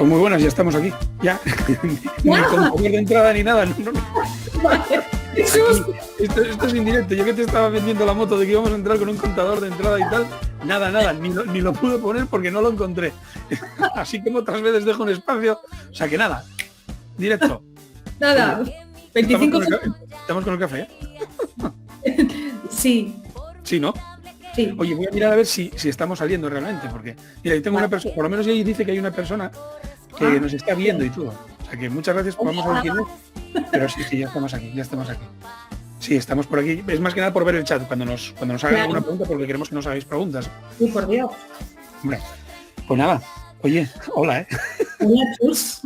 Pues muy buenas, ya estamos aquí. Ya. Ni con comer de entrada ni nada. No. Vale. Esto es indirecto. Yo que te estaba vendiendo la moto de que íbamos a entrar con un contador de entrada y tal. Nada. Ni lo pude poner porque no lo encontré. Así como otras veces dejo un espacio. O sea que nada. Directo. Nada. 25 Estamos con el café, ¿eh? Sí. Sí, ¿no? Sí. Oye, voy a mirar a ver si estamos saliendo realmente, porque mira, yo tengo una persona, por lo menos ahí dice que hay una persona que nos está viendo y todo. O sea que muchas gracias, vamos a ver quién es. Pero sí, ya estamos aquí. Sí, estamos por aquí. Es más que nada por ver el chat cuando nos hagan alguna pregunta, porque queremos que nos hagáis preguntas. Sí, por Dios. Hombre, pues nada. Oye, hola, ¿eh? Hola, Chus.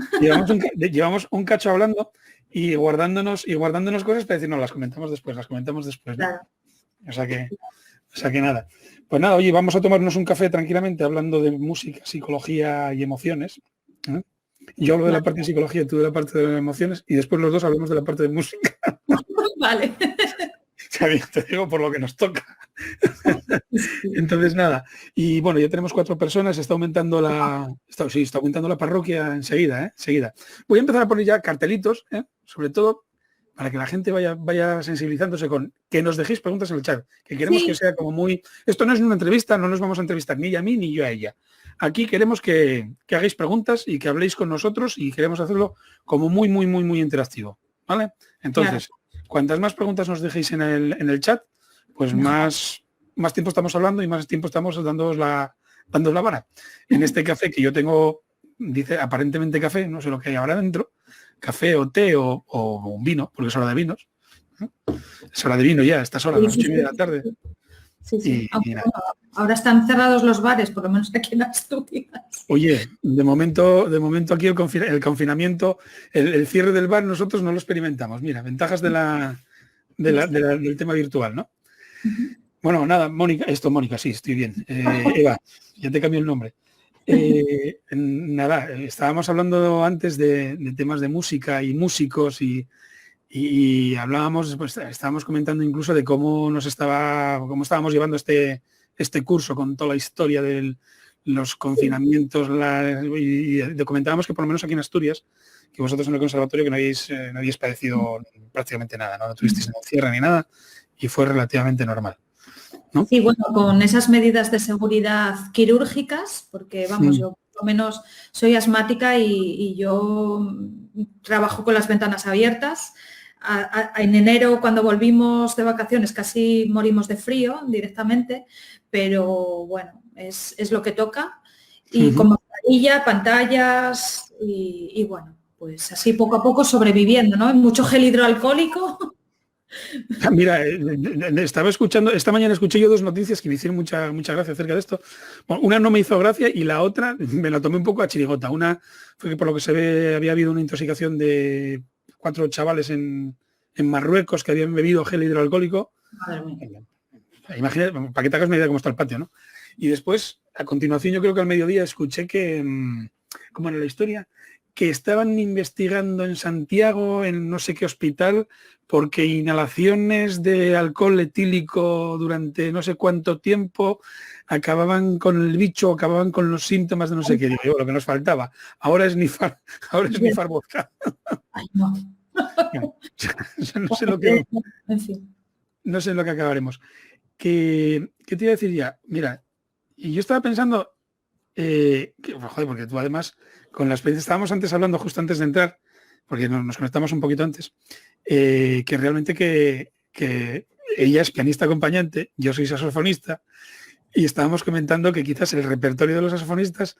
Llevamos un cacho hablando y guardándonos cosas para decir, no, las comentamos después, ¿no? Claro. O sea que nada. Pues nada, oye, vamos a tomarnos un café tranquilamente hablando de música, psicología y emociones. ¿Eh? Yo hablo de la parte de psicología y tú de la parte de emociones y después los dos hablamos de la parte de música. Vale. Te digo por lo que nos toca. Entonces nada. Y bueno, ya tenemos 4 personas, está aumentando está aumentando la parroquia enseguida, Enseguida. Voy a empezar a poner ya cartelitos, sobre todo para que la gente vaya sensibilizándose con que nos dejéis preguntas en el chat, que queremos que sea como muy... Esto no es una entrevista, no nos vamos a entrevistar ni ella a mí ni yo a ella. Aquí queremos que hagáis preguntas y que habléis con nosotros y queremos hacerlo como muy interactivo, ¿vale? Entonces, cuantas más preguntas nos dejéis en el chat, pues más tiempo estamos hablando y más tiempo estamos dándoos la vara. En este café que yo tengo, dice aparentemente café, no sé lo que hay ahora dentro, café o té o un vino, porque es hora de vinos. Es hora de vino ya, a estas horas, las 8:30 de la tarde. Sí. Ahora están cerrados los bares, por lo menos aquí en Asturias. Oye, de momento aquí el confinamiento, el cierre del bar nosotros no lo experimentamos. Mira, ventajas del tema virtual, ¿no? Bueno, nada, Mónica, sí, estoy bien. Eva, ya te cambio el nombre. Nada, estábamos hablando antes de temas de música y músicos y hablábamos, pues estábamos comentando incluso de cómo estábamos llevando este curso con toda la historia de los confinamientos y comentábamos que por lo menos aquí en Asturias, que vosotros en el conservatorio que no habéis padecido prácticamente nada, ¿no? No tuvisteis en cierre ni nada y fue relativamente normal, ¿no? Sí, bueno, con esas medidas de seguridad quirúrgicas, porque vamos, yo por lo menos soy asmática y yo trabajo con las ventanas abiertas. En enero, cuando volvimos de vacaciones, casi morimos de frío directamente, pero bueno, es lo que toca. Y con mascarilla, pantallas y bueno, pues así poco a poco sobreviviendo, ¿no? Mucho gel hidroalcohólico. Mira, estaba escuchando, esta mañana escuché yo 2 noticias que me hicieron mucha gracia acerca de esto. Bueno, una no me hizo gracia y la otra me la tomé un poco a chirigota. Una fue que por lo que se ve había habido una intoxicación de 4 chavales en Marruecos que habían bebido gel hidroalcohólico. Imagínate, para que te hagas una idea de cómo está el patio, ¿no? Y después, a continuación, yo creo que al mediodía escuché que, como era la historia, que estaban investigando en Santiago, en no sé qué hospital, porque inhalaciones de alcohol etílico durante no sé cuánto tiempo acababan con el bicho, acababan con los síntomas de no sé qué. Digo yo, lo que nos faltaba. Ahora es nifar vodka. Ay, no. No sé en lo que acabaremos. ¿Qué te iba a decir ya? Mira, y yo estaba pensando, porque tú además, con la experiencia, estábamos antes hablando justo antes de entrar, porque nos conectamos un poquito antes, que realmente que ella es pianista acompañante, yo soy saxofonista, y estábamos comentando que quizás el repertorio de los saxofonistas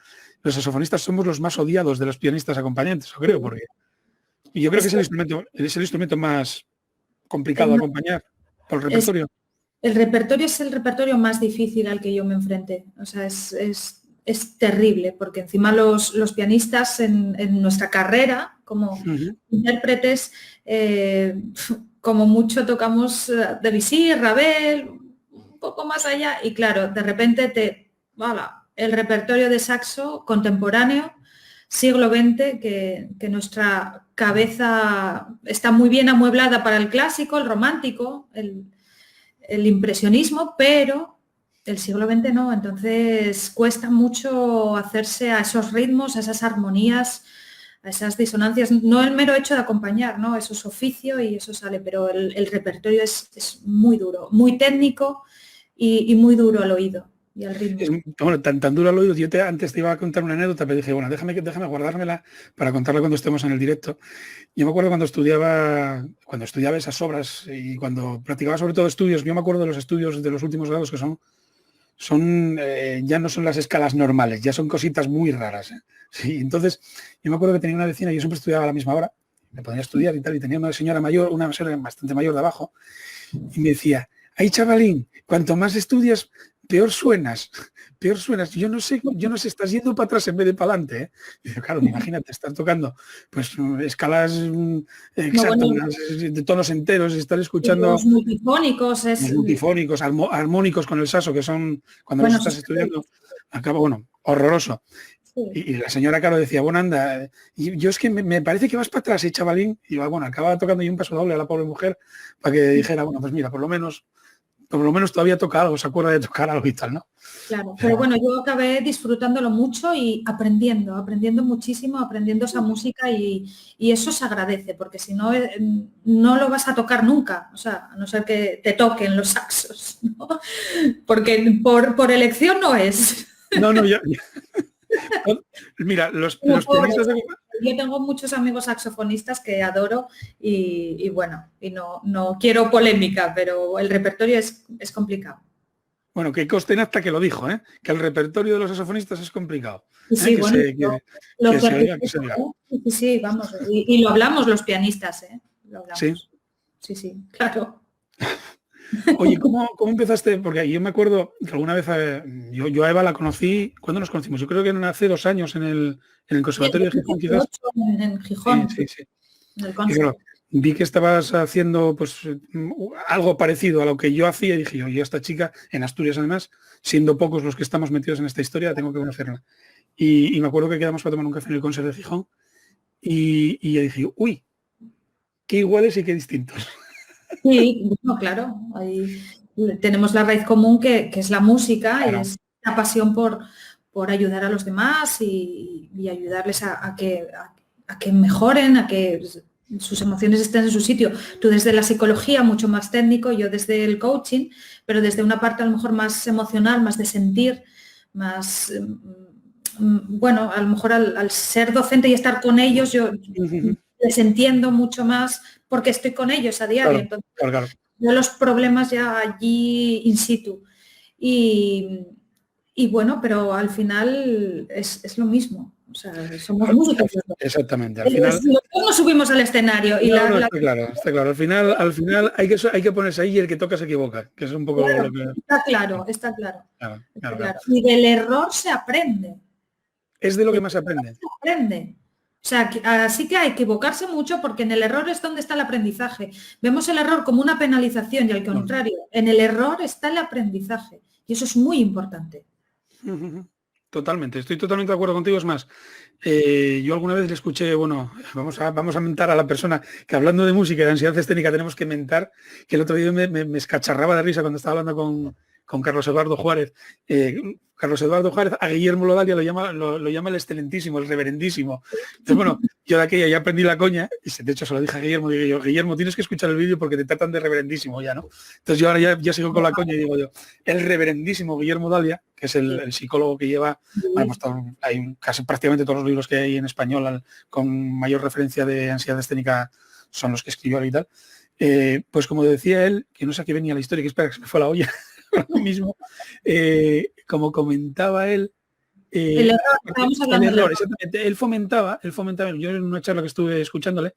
somos los más odiados de los pianistas acompañantes, yo creo, porque yo creo que es el instrumento más complicado de acompañar por el repertorio. El repertorio es el repertorio más difícil al que yo me enfrenté. O sea, es terrible, porque encima los pianistas en nuestra carrera como intérpretes, como mucho tocamos Debussy, Ravel, un poco más allá, y claro, de repente el repertorio de saxo contemporáneo, siglo XX, que nuestra cabeza está muy bien amueblada para el clásico, el romántico, el impresionismo, pero El siglo XX no, entonces cuesta mucho hacerse a esos ritmos, a esas armonías, a esas disonancias. No el mero hecho de acompañar, ¿no? Eso es oficio y eso sale, pero el repertorio es muy duro, muy técnico y muy duro al oído y al ritmo. Bueno, tan duro al oído. Yo antes te iba a contar una anécdota, pero dije, bueno, déjame guardármela para contarla cuando estemos en el directo. Yo me acuerdo cuando estudiaba esas obras y cuando practicaba sobre todo estudios, yo me acuerdo de los estudios de los últimos grados que ya no son las escalas normales, ya son cositas muy raras. Sí, entonces yo me acuerdo que tenía una vecina, yo siempre estudiaba a la misma hora, me ponía a estudiar y tal, y tenía una señora mayor, una señora bastante mayor de abajo, y me decía, ay chavalín, cuanto más estudias, peor suenas. Yo no sé, estás yendo para atrás en vez de para adelante. ¿Eh? Y digo, claro, imagínate, estar tocando pues escalas exactas, no, bueno, de tonos enteros, y estar escuchando los multifónicos, los multifónicos, armónicos con el saso, que son, cuando los estás estudiando, acaba, horroroso. Sí. Y la señora, claro, decía, bueno, anda, y yo es que me parece que vas para atrás, chavalín. Y bueno, acababa tocando yo un paso doble a la pobre mujer para que dijera, bueno, pues mira, por lo menos todavía toca algo, se acuerda de tocar algo y tal, ¿no? Claro, pero bueno, yo acabé disfrutándolo mucho y aprendiendo muchísimo, aprendiendo esa música y eso se agradece, porque si no, no lo vas a tocar nunca, o sea, a no ser que te toquen los saxos, ¿no? Porque por elección no es. No, ya. Mira, los pianistas de... Yo tengo muchos amigos saxofonistas que adoro y bueno, y no quiero polémica, pero el repertorio es complicado. Bueno, que conste en acta que lo dijo, ¿eh? Que el repertorio de los saxofonistas es complicado. Sí, bueno, sí, vamos, y lo hablamos los pianistas, ¿eh? Lo hablamos. Sí, claro. Oye, ¿cómo empezaste? Porque yo me acuerdo que alguna vez yo a Eva la conocí, ¿cuándo nos conocimos? Yo creo que hace 2 años en el Conservatorio de Gijón, quizás. En Gijón. Sí. Y claro, vi que estabas haciendo pues algo parecido a lo que yo hacía y dije, yo esta chica, en Asturias además, siendo pocos los que estamos metidos en esta historia, tengo que conocerla. Y me acuerdo que quedamos para tomar un café en el Conservatorio de Gijón y yo dije, uy, qué iguales y qué distintos. Sí, bueno, claro, ahí tenemos la raíz común que es la música, claro. Y es la pasión por ayudar a los demás y ayudarles a que mejoren, a que sus emociones estén en su sitio. Tú desde la psicología, mucho más técnico, yo desde el coaching, pero desde una parte a lo mejor más emocional, más de sentir, más... Bueno, a lo mejor al ser docente y estar con ellos, yo les entiendo mucho más porque estoy con ellos a diario. Claro, entonces, claro. Yo los problemas ya allí in situ. Y bueno, pero al final es lo mismo. O sea, somos músicos. Exactamente. Al final nos subimos al escenario. Y está claro. Al final hay que ponerse ahí y el que toca se equivoca, que es un poco claro, lo que... Está claro. Claro. Y del error se aprende. Es de lo que más se aprende. Se aprende. O sea, así que hay que equivocarse mucho porque en el error es donde está el aprendizaje. Vemos el error como una penalización y al contrario, en el error está el aprendizaje. Y eso es muy importante. Totalmente, estoy totalmente de acuerdo contigo. Es más, yo alguna vez le escuché, vamos a mentar a la persona que hablando de música y de ansiedad escénica tenemos que mentar, que el otro día me escacharraba de risa cuando estaba hablando con Carlos Eduardo Juárez. Carlos Eduardo Juárez a Guillermo Lodalia lo llama el excelentísimo, el reverendísimo. Entonces, bueno, yo de aquella ya aprendí la coña y de hecho se lo dije a Guillermo, digo yo, Guillermo, tienes que escuchar el vídeo porque te tratan de reverendísimo ya, ¿no? Entonces yo ahora ya sigo con la coña y digo yo, el reverendísimo Guillermo Lodalia, que es el psicólogo que lleva, hay casi prácticamente todos los libros que hay en español con mayor referencia de ansiedad escénica son los que escribió él y tal. Pues como decía él, que no sé a qué venía la historia, que espera que se me fue la olla, lo mismo, como comentaba él, el error, exactamente, él fomentaba, yo en una charla que estuve escuchándole,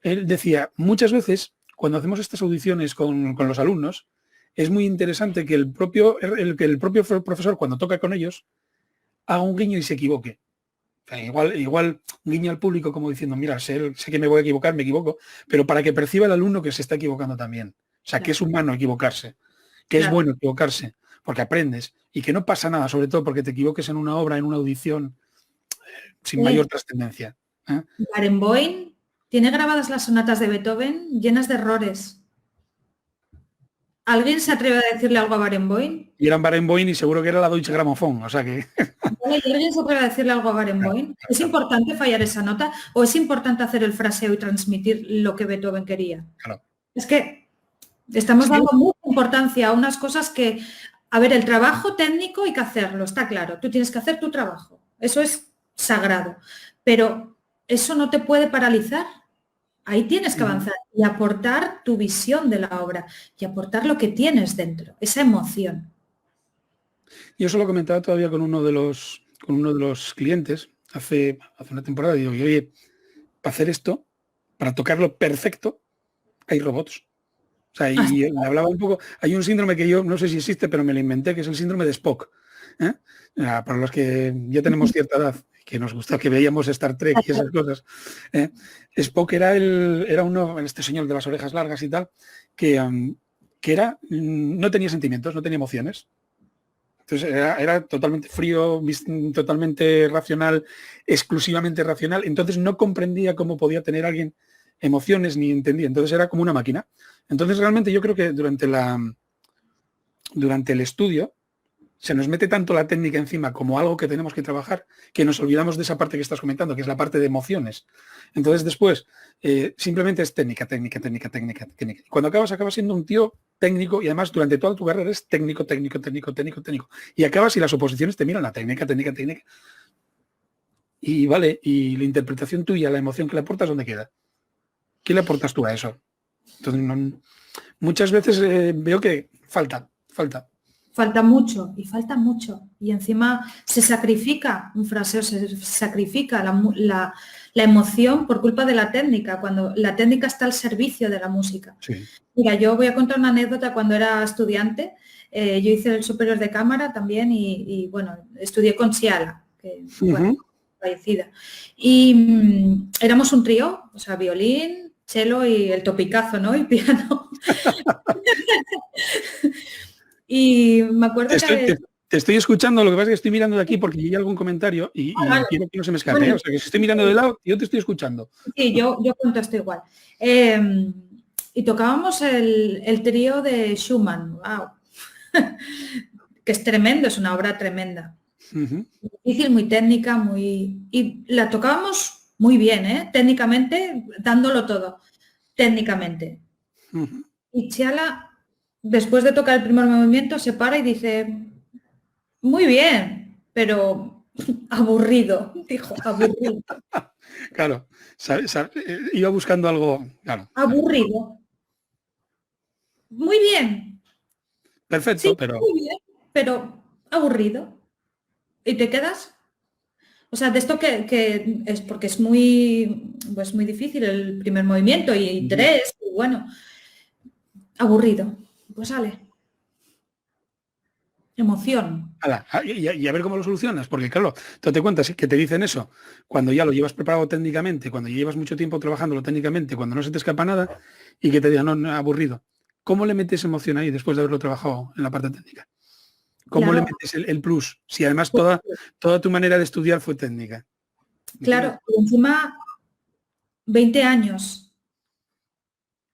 él decía, muchas veces, cuando hacemos estas audiciones con los alumnos, es muy interesante que el propio profesor, cuando toca con ellos, haga un guiño y se equivoque. O sea, igual guiño al público como diciendo, mira, sé que me voy a equivocar, me equivoco, pero para que perciba el alumno que se está equivocando también. O sea, que es humano equivocarse, que es bueno equivocarse, porque aprendes y que no pasa nada, sobre todo porque te equivoques en una obra, en una audición, sin mayor trascendencia. Barenboim tiene grabadas las sonatas de Beethoven llenas de errores. ¿Alguien se atreve a decirle algo a Barenboim? Y eran Barenboim y seguro que era la Deutsche Grammophon, o sea que... Vale, ¿y alguien se puede decirle algo a Barenboim? ¿Es importante fallar esa nota o es importante hacer el fraseo y transmitir lo que Beethoven quería? Claro. Es que estamos dando mucha importancia a unas cosas que, a ver, el trabajo técnico hay que hacerlo, está claro, tú tienes que hacer tu trabajo, eso es sagrado, pero eso no te puede paralizar. Ahí tienes que avanzar y aportar tu visión de la obra y aportar lo que tienes dentro, esa emoción. Yo eso lo comentaba todavía con uno de los clientes hace una temporada. Digo, oye, para hacer esto, para tocarlo perfecto, hay robots. O sea, y le hablaba un poco, hay un síndrome que yo no sé si existe, pero me lo inventé, que es el síndrome de Spock. Para los que ya tenemos cierta edad, que nos gusta, que veíamos Star Trek y esas cosas. Spock era este señor de las orejas largas y tal, que no tenía sentimientos, no tenía emociones. Entonces era totalmente frío, totalmente racional, exclusivamente racional. Entonces no comprendía cómo podía tener alguien emociones ni entendía. Entonces era como una máquina. Entonces realmente yo creo que durante el estudio se nos mete tanto la técnica encima como algo que tenemos que trabajar, que nos olvidamos de esa parte que estás comentando, que es la parte de emociones. Entonces después simplemente es técnica. Cuando acabas siendo un tío técnico y además durante toda tu carrera es técnico. Y acabas y las oposiciones te miran la técnica. Y vale, y la interpretación tuya, la emoción que le aportas, ¿dónde queda? ¿Qué le aportas tú a eso? Entonces, muchas veces veo que falta. Falta mucho. Y encima se sacrifica un fraseo, se sacrifica la emoción por culpa de la técnica, cuando la técnica está al servicio de la música. Sí. Mira, yo voy a contar una anécdota cuando era estudiante. Yo hice el superior de cámara también y bueno, estudié con Ciala, que bueno, fallecida. Y éramos un trío, o sea, violín, cello y el topicazo, ¿no? Y piano. Y me acuerdo Te estoy escuchando, lo que pasa es que estoy mirando de aquí porque hay algún comentario y quiero que no se me escape. Bueno, o sea, que si estoy mirando de lado, yo te estoy escuchando. Sí, yo cuento esto igual. Y tocábamos el trío de Schumann, wow. Que es tremendo, es una obra tremenda. Difícil, muy técnica, y la tocábamos muy bien, técnicamente, dándolo todo, técnicamente. Y Ciala, después de tocar el primer movimiento, se para y dice, muy bien, pero aburrido, dijo, aburrido. Claro, iba buscando algo, claro. Aburrido. Muy bien. Perfecto, Sí, pero... muy bien, pero aburrido. ¿Y te quedas? O sea, de esto que es porque es muy difícil el primer movimiento y tres, y bueno, aburrido. Pues sale. Emoción. Y a ver cómo lo solucionas, porque claro, tú te cuentas que te dicen eso cuando ya lo llevas preparado técnicamente, cuando ya llevas mucho tiempo trabajándolo técnicamente, cuando no se te escapa nada y que te digan, no, aburrido. ¿Cómo le metes emoción ahí después de haberlo trabajado en la parte técnica? ¿Cómo le metes el plus? Si además toda tu manera de estudiar fue técnica. Claro, y encima 20 años,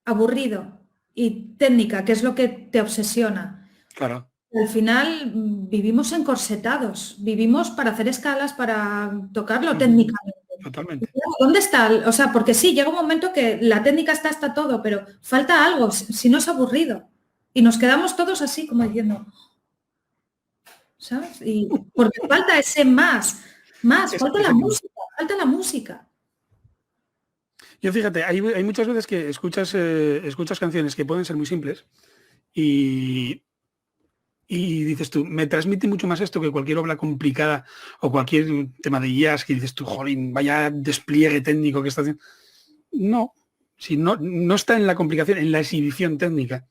aburrido y técnica, que es lo que te obsesiona. Claro. Al final vivimos encorsetados, vivimos para hacer escalas, para tocarlo técnicamente. Totalmente. ¿Dónde está? O sea, porque sí, llega un momento que la técnica está todo, pero falta algo, si no es aburrido. Y nos quedamos todos así, como diciendo, ¿sabes? Y porque falta ese más, falta la música. Yo fíjate, hay muchas veces que escuchas canciones que pueden ser muy simples y dices tú, me transmite mucho más esto que cualquier obra complicada o cualquier tema de jazz que dices tú, jolín, vaya despliegue técnico que está haciendo. No, si no está en la complicación, en la exhibición técnica.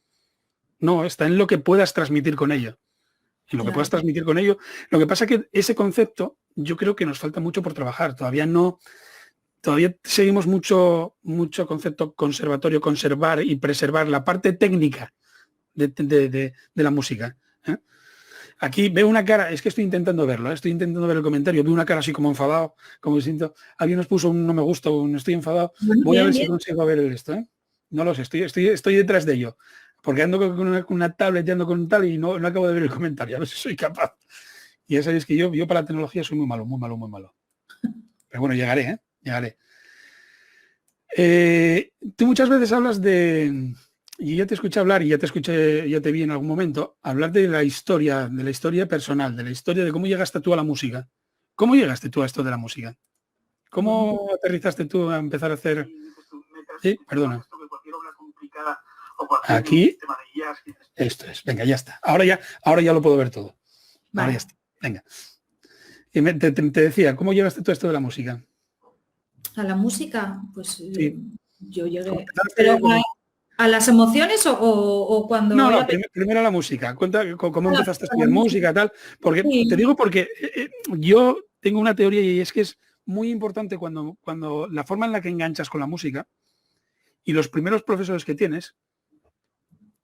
No, está en lo que puedas transmitir con ello. En lo que puedas transmitir con ello. Lo que pasa es que ese concepto yo creo que nos falta mucho por trabajar. Todavía seguimos mucho concepto conservatorio, conservar y preservar la parte técnica de la música. Aquí veo una cara, es que estoy intentando verlo, estoy intentando ver el comentario, veo una cara así como enfadado, como siento, alguien nos puso un no me gusta, un estoy enfadado, voy a ver si consigo ver esto, No lo sé, estoy detrás de ello. porque ando con una tablet y ando con tal y no acabo de ver el comentario, a ver si soy capaz. Y ya sabéis que yo para la tecnología soy muy malo, muy malo, muy malo. Pero bueno, llegaré, llegaré. Tú muchas veces hablas de, y ya te escuché hablar, y ya te vi en algún momento, hablar de la historia personal, de la historia de cómo llegaste tú a la música. ¿Cómo llegaste tú a esto de la música? ¿Cómo aterrizaste tú a empezar a hacer? Sí, perdona. Aquí, esto es, venga, ya está. Ahora ya lo puedo ver todo. Vale. Ahora ya está, venga. Y te decía, ¿cómo llegaste tú a esto de la música? A la música, pues sí. Yo llegué. Pero ¿a las emociones o cuando...? No, primero a la música. Cuenta cómo empezaste a estudiar música, tal. Porque sí. Te digo porque yo tengo una teoría y es que es muy importante cuando la forma en la que enganchas con la música y los primeros profesores que tienes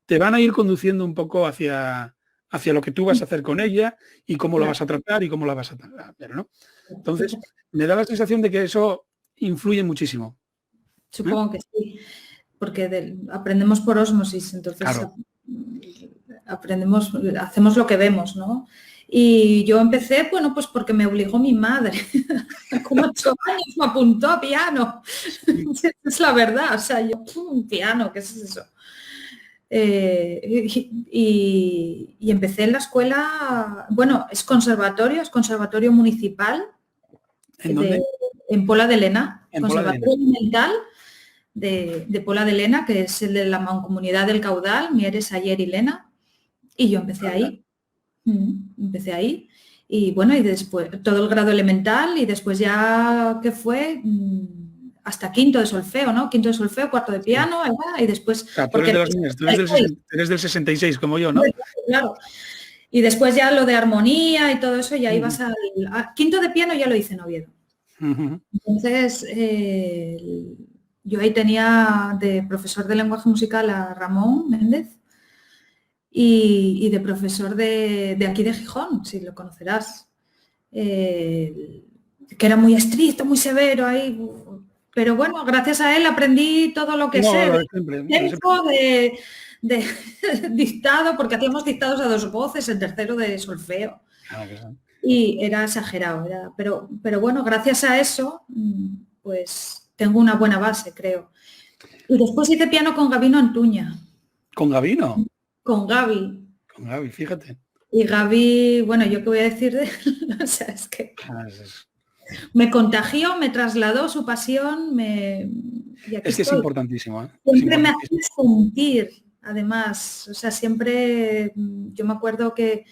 te van a ir conduciendo un poco hacia lo que tú vas a hacer con ella y cómo la vas a tratar y cómo la vas a tratar, ¿no? Entonces, me da la sensación de que eso influye muchísimo. Supongo que sí, porque aprendemos por ósmosis, entonces claro. Aprendemos, hacemos lo que vemos, ¿no? Y yo empecé, bueno, pues porque me obligó mi madre. Con 8 años me apuntó a piano. Es la verdad, o sea, yo, piano, ¿qué es eso? Y empecé en la escuela, bueno, es conservatorio municipal. ¿En dónde? En Pola de Lena, en conservatorio mental de Pola de Lena, que es el de la Mancomunidad del Caudal, Mieres, Ayer y Lena. Y yo empecé ahí. Empecé ahí. Y bueno, y después todo el grado elemental y después ya que fue hasta quinto de solfeo, ¿no? Quinto de solfeo, cuarto de piano, y después... Claro, tú eres de los niños, tú eres del 66, como yo, ¿no? Claro. Y después ya lo de armonía y todo eso, ya ibas al quinto de piano, ya lo hice en Oviedo. Entonces, yo ahí tenía de profesor de lenguaje musical a Ramón Méndez y de profesor de aquí de Gijón, si lo conocerás, que era muy estricto, muy severo ahí. Pero bueno, gracias a él aprendí todo lo que sé. De dictado, porque hacíamos dictados a 2 voces en tercero de solfeo. Y era exagerado, pero bueno, gracias a eso, pues tengo una buena base, creo. Y después hice piano con Gabino Antuña. ¿Con Gabino? Con Gaby. Con Gaby, fíjate. Y Gaby, bueno, ¿yo qué voy a decir de él? O sea, es que me contagió, me trasladó su pasión, es que es importantísimo, ¿eh? Siempre me hacía sentir, además, o sea, siempre, yo me acuerdo que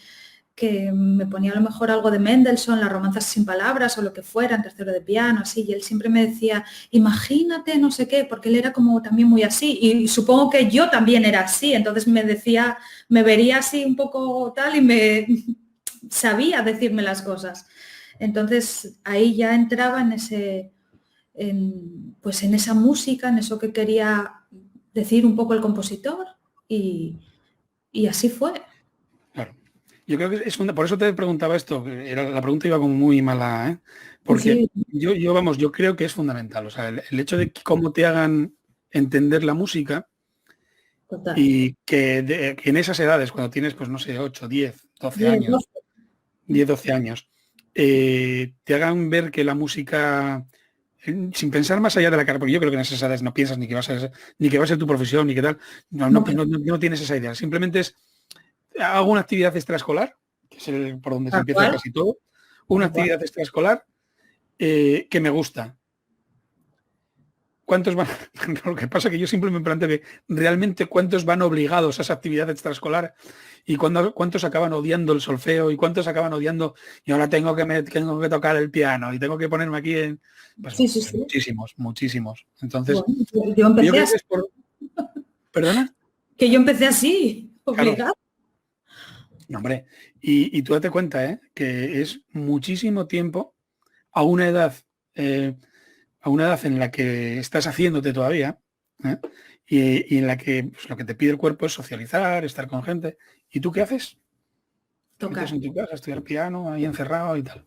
me ponía a lo mejor algo de Mendelssohn, las romanzas sin palabras o lo que fuera, en tercero de piano, así, y él siempre me decía, imagínate no sé qué, porque él era como también muy así, y supongo que yo también era así, entonces me decía, me vería así un poco tal y me sabía decirme las cosas. Entonces ahí ya entraba en esa música, en eso que quería decir un poco el compositor, y así fue. Claro. Yo creo que por eso te preguntaba esto, la pregunta iba como muy mala, ¿eh? Porque sí. yo creo que es fundamental, o sea, el hecho de cómo te hagan entender la música. Total. Y que en esas edades, cuando tienes, pues no sé, 8, 10, 12 años, 10, 12 años, te hagan ver que la música, sin pensar más allá de la carrera, porque yo creo que en esas edades no piensas ni que va a ser tu profesión, ni qué tal, no tienes esa idea, simplemente es, hago una actividad extraescolar, que es por donde se empieza casi todo, una actividad extraescolar que me gusta. ¿Cuántos van? Lo que pasa es que yo siempre me planteo que realmente cuántos van obligados a esa actividad extraescolar y cuántos acaban odiando el solfeo y cuántos acaban odiando y ahora tengo que tocar el piano y tengo que ponerme aquí en... Pues, sí. Muchísimos. Entonces, bueno, yo empecé así. ¿Perdona? Que yo empecé así, obligado. Claro. No, hombre, y tú date cuenta, que es muchísimo tiempo a una edad... a una edad en la que estás haciéndote todavía y en la que pues, lo que te pide el cuerpo es socializar, estar con gente. ¿Y tú qué haces? Tocar. En tu casa, estudiar piano, ahí encerrado y tal.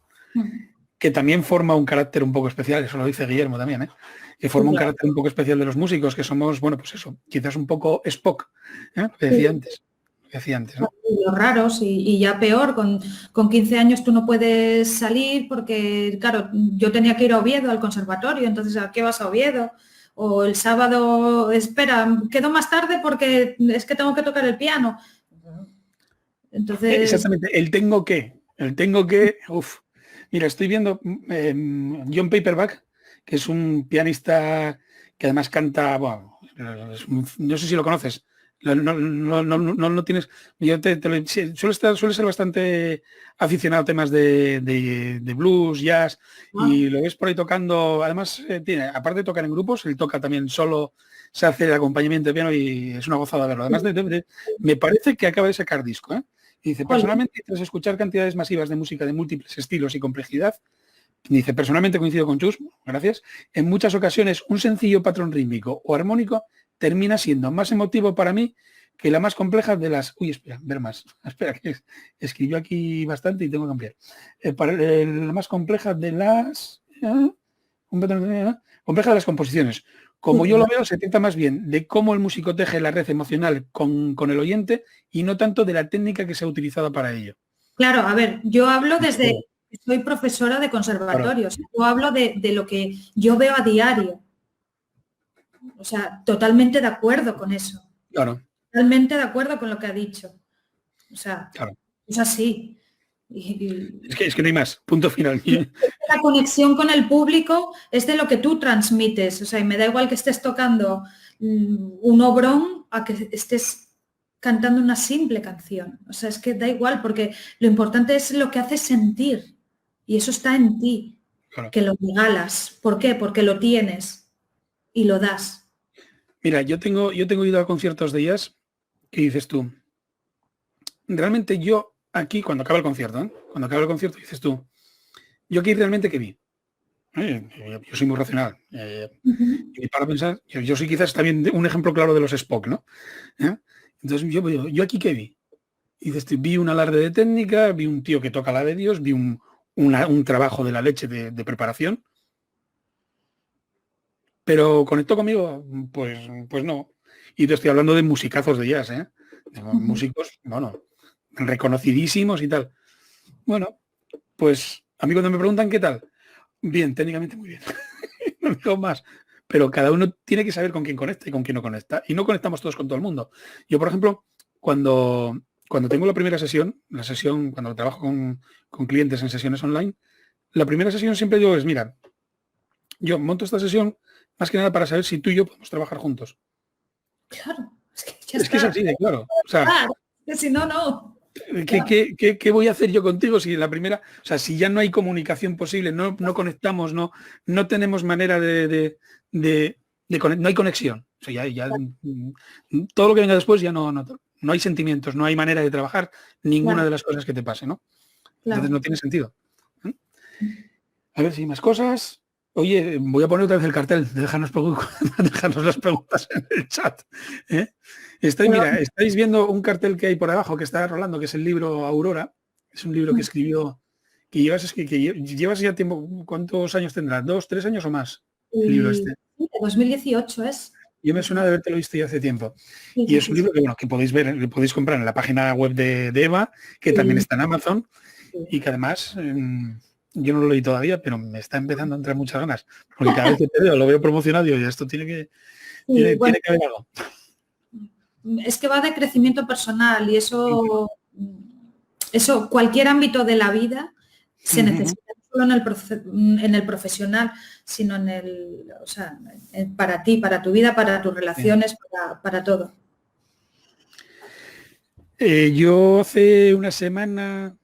que también forma un carácter un poco especial, eso lo dice Guillermo también, ¿eh? Que forma un carácter un poco especial de los músicos, que somos, bueno, pues eso, quizás un poco Spock, que decía antes. ¿No? Los raros y ya peor, con 15 años tú no puedes salir porque, claro, yo tenía que ir a Oviedo al conservatorio, entonces ¿a qué vas a Oviedo? O el sábado, espera, quedo más tarde porque es que tengo que tocar el piano. Entonces... Exactamente, el tengo que, uff. Mira, estoy viendo John Paperback, que es un pianista que además canta, bueno, no sé si lo conoces. No tienes. Yo suele ser bastante aficionado a temas de blues, jazz, y lo ves por ahí tocando. Además, aparte de tocar en grupos, él toca también solo, se hace el acompañamiento de piano y es una gozada verlo. Además, me parece que acaba de sacar disco, ¿eh? Y dice, personalmente, tras escuchar cantidades masivas de música de múltiples estilos y complejidad, dice, personalmente coincido con Chus, gracias, en muchas ocasiones un sencillo patrón rítmico o armónico termina siendo más emotivo para mí que la más compleja de las... Uy, espera, ver más. Espera, que escribió aquí bastante y tengo que cambiar. La más compleja de las... compleja de las composiciones. Como yo lo veo, se trata más bien de cómo el músico teje la red emocional con el oyente y no tanto de la técnica que se ha utilizado para ello. Claro, a ver, yo hablo desde... Soy profesora de conservatorios. Claro. Yo hablo de lo que yo veo a diario. O sea, totalmente de acuerdo con eso. Claro. Totalmente de acuerdo con lo que ha dicho. O sea, claro. Es así. Es que no hay más, punto final. La conexión con el público es de lo que tú transmites. O sea, y me da igual que estés tocando un obrón a que estés cantando una simple canción. O sea, es que da igual, porque lo importante es lo que haces sentir. Y eso está en ti, claro. Que lo regalas. ¿Por qué? Porque lo tienes y lo das. Mira, yo tengo ido a conciertos de jazz que dices tú. Realmente yo aquí, cuando acaba el concierto, cuando acaba el concierto, dices tú, yo aquí realmente ¿qué vi? Yo soy muy racional. Y para pensar, yo soy quizás también un ejemplo claro de los Spock, ¿no? Entonces yo aquí ¿qué vi? Y dices, vi un alarde de técnica, vi un tío que toca la de Dios, vi un trabajo de la leche de preparación. Pero conectó conmigo, pues no. Y te estoy hablando de musicazos de jazz, ¿eh? De músicos, bueno, reconocidísimos y tal. Bueno, pues a mí cuando me preguntan qué tal, bien, técnicamente muy bien. No digo más. Pero cada uno tiene que saber con quién conecta y con quién no conecta. Y no conectamos todos con todo el mundo. Yo, por ejemplo, cuando tengo la primera sesión, cuando trabajo con clientes en sesiones online, la primera sesión siempre digo es, mira, yo monto esta sesión más que nada para saber si tú y yo podemos trabajar juntos. Claro, es que es así de claro. O sea, claro, que si no, no. ¿Qué voy a hacer yo contigo si la primera, o sea, si ya no hay comunicación posible, no conectamos, no tenemos manera de no hay conexión. O sea, ya todo lo que venga después ya no hay sentimientos, no hay manera de trabajar ninguna de las cosas que te pase, ¿no? Entonces no tiene sentido. A ver si hay más cosas. Oye, voy a poner otra vez el cartel, déjanos las preguntas en el chat. Estáis viendo un cartel que hay por abajo que está rolando, que es el libro Aurora. Es un libro que escribió, que llevas ya tiempo, ¿cuántos años tendrás? ¿2, 3 años o más? El libro este. 2018 es. Yo me suena de haberte lo visto ya hace tiempo. Y es un libro que, bueno, que podéis ver, lo podéis comprar en la página web de Eva, que también está en Amazon, y que además... yo no lo leí todavía, pero me está empezando a entrar muchas ganas. Porque cada vez que te veo, lo veo promocionado y esto tiene que haber algo. Es que va de crecimiento personal y eso cualquier ámbito de la vida se necesita, no solo en el profesional, sino en el, o sea, para ti, para tu vida, para tus relaciones, para todo. Yo hace una semana,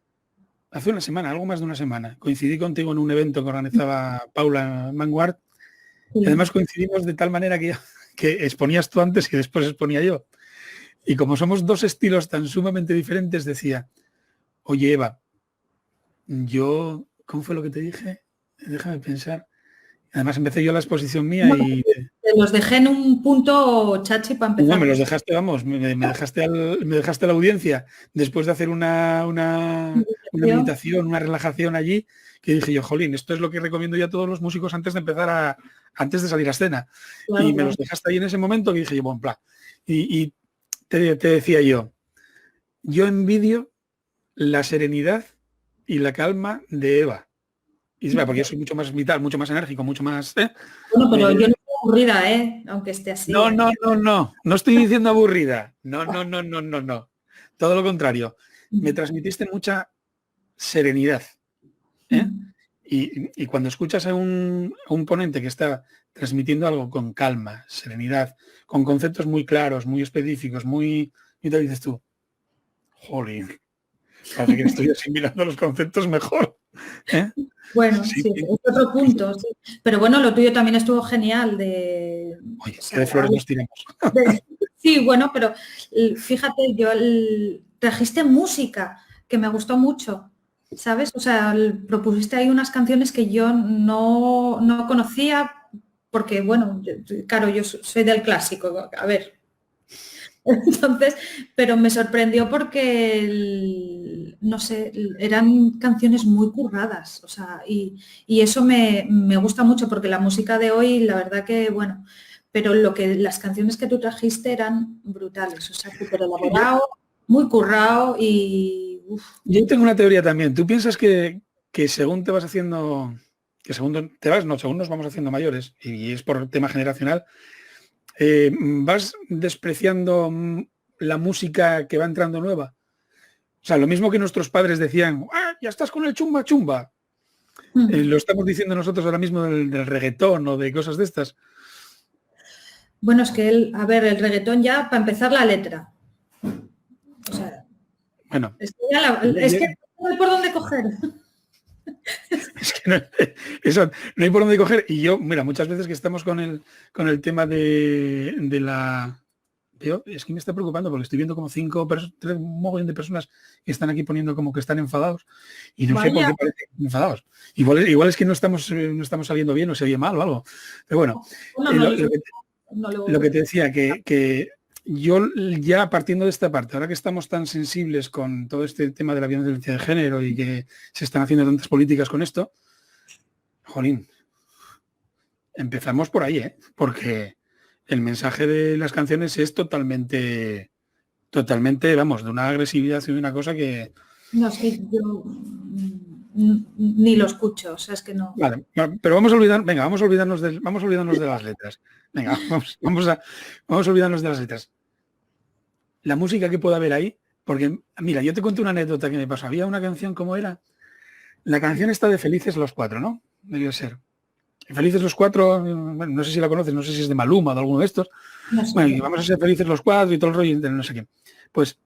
algo más de una semana, coincidí contigo en un evento que organizaba Paula Manguard. Y además coincidimos de tal manera que exponías tú antes y después exponía yo. Y como somos dos estilos tan sumamente diferentes, decía, oye Eva, ¿cómo fue lo que te dije? Déjame pensar. Además empecé yo la exposición mía y... Te los dejé en un punto chachi para empezar. No, me los dejaste, vamos, me dejaste a la audiencia después de hacer una meditación, una relajación allí, que dije yo, jolín, esto es lo que recomiendo yo a todos los músicos antes de salir a escena. Claro, Y me los dejaste ahí en ese momento que dije yo, buen plan. Y te decía yo envidio la serenidad y la calma de Eva. Y es verdad, porque yo soy mucho más vital, mucho más enérgico, mucho más... Bueno, pero yo no estoy aburrida, aunque esté así. No estoy diciendo aburrida. No. Todo lo contrario. Me transmitiste mucha serenidad. Y cuando escuchas a un ponente que está transmitiendo algo con calma, serenidad, con conceptos muy claros, muy específicos, y te dices tú, jolín, parece que estoy asimilando los conceptos mejor. Bueno, sí, es otro punto. Sí. Pero bueno, lo tuyo también estuvo genial de... Oye, que de flores nos tiramos. Sí, bueno, pero fíjate, trajiste música que me gustó mucho, ¿sabes? O sea, propusiste ahí unas canciones que yo no conocía porque, bueno, claro, yo soy del clásico, a ver. Entonces, pero me sorprendió porque, no sé, eran canciones muy curradas, o sea, y eso me gusta mucho porque la música de hoy, la verdad que, bueno, pero las canciones que tú trajiste eran brutales, o sea, súper elaborado, muy currado y... Uf. Yo tengo una teoría también. ¿Tú piensas que según te vas según nos vamos haciendo mayores, y es por tema generacional, vas despreciando la música que va entrando nueva? O sea, lo mismo que nuestros padres decían, ya estás con el chumba chumba. Lo estamos diciendo nosotros ahora mismo del reggaetón o de cosas de estas. Bueno, es que el reggaetón ya, para empezar la letra. O sea, bueno. Es que no hay por dónde coger. Es que no hay por dónde coger. Y yo, mira, muchas veces que estamos con el tema de la... Es que me está preocupando porque estoy viendo como un mogollón de personas que están aquí poniendo como que están enfadados y no sé por qué parecen enfadados. Igual es que no estamos saliendo bien o se oye mal o algo. Pero bueno, lo que te decía, que yo ya partiendo de esta parte, ahora que estamos tan sensibles con todo este tema de la violencia de género y que se están haciendo tantas políticas con esto, jolín, empezamos por ahí, porque el mensaje de las canciones es totalmente, vamos, de una agresividad y de una cosa que... No, es que yo ni lo escucho, o sea, es que no... Vale, pero vamos a olvidarnos de las letras. Venga, vamos a olvidarnos de las letras. La música que pueda haber ahí, porque, mira, yo te cuento una anécdota que me pasó. Había una canción, ¿cómo era? La canción está de Felices los Cuatro, ¿no? Debió ser. Felices los Cuatro, bueno, no sé si la conoces, no sé si es de Maluma o de alguno de estos. No sé. Bueno, y vamos a ser felices los cuatro y todo el rollo, no sé qué. Pues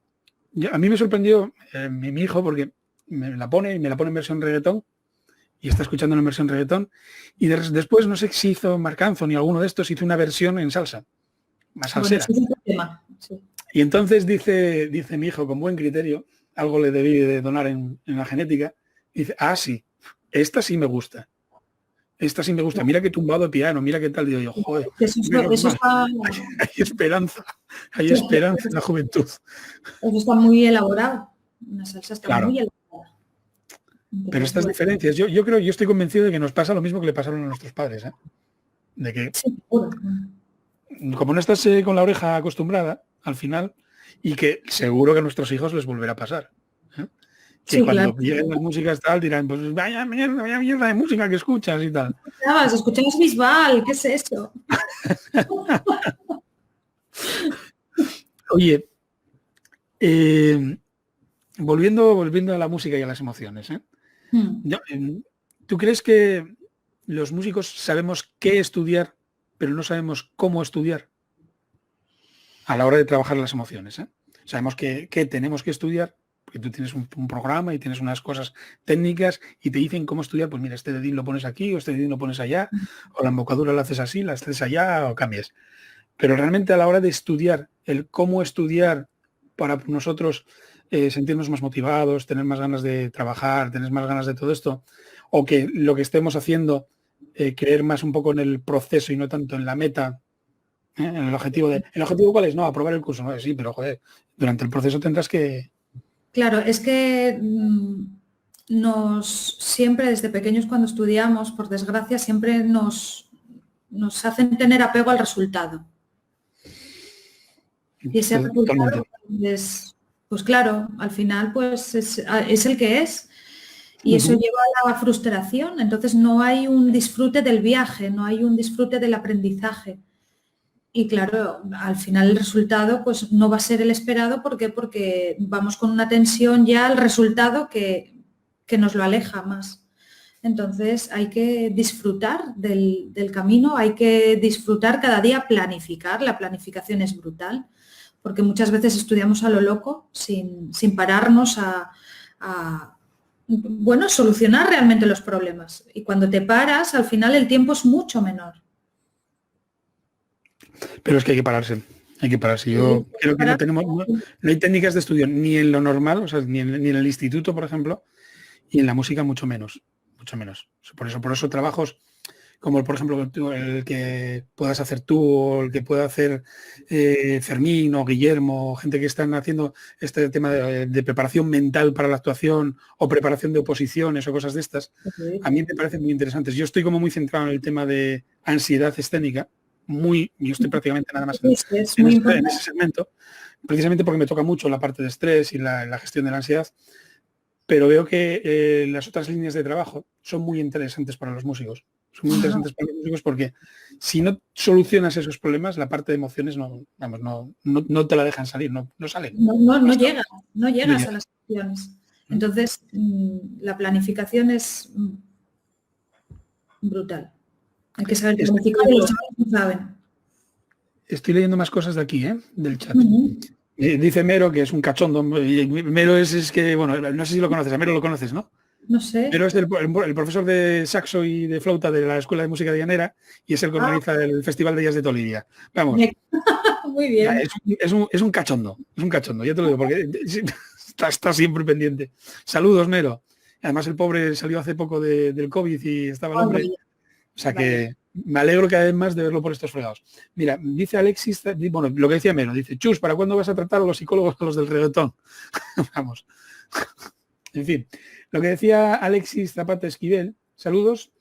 a mí me sorprendió mi hijo porque me la pone en versión reggaetón y está escuchando en versión reggaetón y después no sé si hizo Marc Anthony, alguno de estos hizo una versión en salsa, más salsera. Bueno, sí. Y entonces dice mi hijo con buen criterio, algo le debí de donar en la genética, dice, sí, esta sí me gusta. Esta sí me gusta, mira qué tumbado de piano, mira qué tal, digo yo, joder, hay esperanza en la juventud. Eso está muy elaborado, una salsa está muy elaborada. Pero estas diferencias, yo estoy convencido de que nos pasa lo mismo que le pasaron a nuestros padres, de que como no estás con la oreja acostumbrada, al final, y que seguro que a nuestros hijos les volverá a pasar. Que cuando lleguen las músicas tal dirán, pues vaya mierda de música que escuchas y tal. Escuchamos Bisbal, ¿qué es eso? Oye, volviendo a la música y a las emociones, ¿tú crees que los músicos sabemos qué estudiar, pero no sabemos cómo estudiar a la hora de trabajar las emociones? Sabemos que tenemos que estudiar, porque tú tienes un programa y tienes unas cosas técnicas y te dicen cómo estudiar, pues mira, este dedín lo pones aquí o este dedín lo pones allá, o la embocadura la haces así, la haces allá o cambies. Pero realmente a la hora de estudiar, el cómo estudiar para nosotros sentirnos más motivados, tener más ganas de trabajar, tener más ganas de todo esto, o que lo que estemos haciendo, creer más un poco en el proceso y no tanto en la meta, en el objetivo. ¿El objetivo cuál es? No, aprobar el curso. No, sí, pero joder, durante el proceso tendrás que... Claro, es que siempre desde pequeños cuando estudiamos, por desgracia, siempre nos hacen tener apego al resultado. Y ese resultado pues claro, al final pues es el que es. Y eso lleva a la frustración. Entonces no hay un disfrute del viaje, no hay un disfrute del aprendizaje. Y claro, al final el resultado pues no va a ser el esperado. ¿Por qué? Porque vamos con una tensión ya al resultado que nos lo aleja más. Entonces hay que disfrutar del camino, hay que disfrutar cada día, planificar. La planificación es brutal, porque muchas veces estudiamos a lo loco sin pararnos a solucionar realmente los problemas. Y cuando te paras, al final el tiempo es mucho menor. Pero es que hay que pararse. Hay que pararse. Yo creo que no hay técnicas de estudio ni en lo normal, o sea, ni en el instituto, por ejemplo, y en la música mucho menos. Mucho menos. Por eso trabajos como, por ejemplo, el que puedas hacer tú o el que pueda hacer Fermín o Guillermo, gente que están haciendo este tema de preparación mental para la actuación o preparación de oposiciones o cosas de estas, a mí me parecen muy interesantes. Yo estoy como muy centrado en el tema de ansiedad escénica, yo estoy prácticamente nada más en ese segmento, precisamente porque me toca mucho la parte de estrés y la gestión de la ansiedad, pero veo que las otras líneas de trabajo son muy interesantes para los músicos. Son muy interesantes para los músicos porque si no solucionas esos problemas, la parte de emociones no te la dejan salir, no salen. No llegas a las emociones. Entonces, la planificación es brutal. Hay que saber planificar y los no saben. Estoy leyendo más cosas de aquí, del chat. Dice Mero que es un cachondo. Mero es que, bueno, no sé si lo conoces, a Mero lo conoces, ¿no? No sé. Mero es el profesor de saxo y de flauta de la Escuela de Música de Llanera y es el que organiza el Festival de Jazz de Tolivia. Vamos. Muy bien. Es un cachondo, ya te lo digo, porque está siempre pendiente. Saludos, Mero. Además el pobre salió hace poco del COVID y estaba el hombre. O sea que me alegro cada vez más de verlo por estos fregados. Mira, dice Alexis, bueno, lo que decía Mero, dice, Chus, ¿para cuándo vas a tratar a los psicólogos a los del reggaetón? Vamos. En fin, lo que decía Alexis Zapata Esquivel, saludos,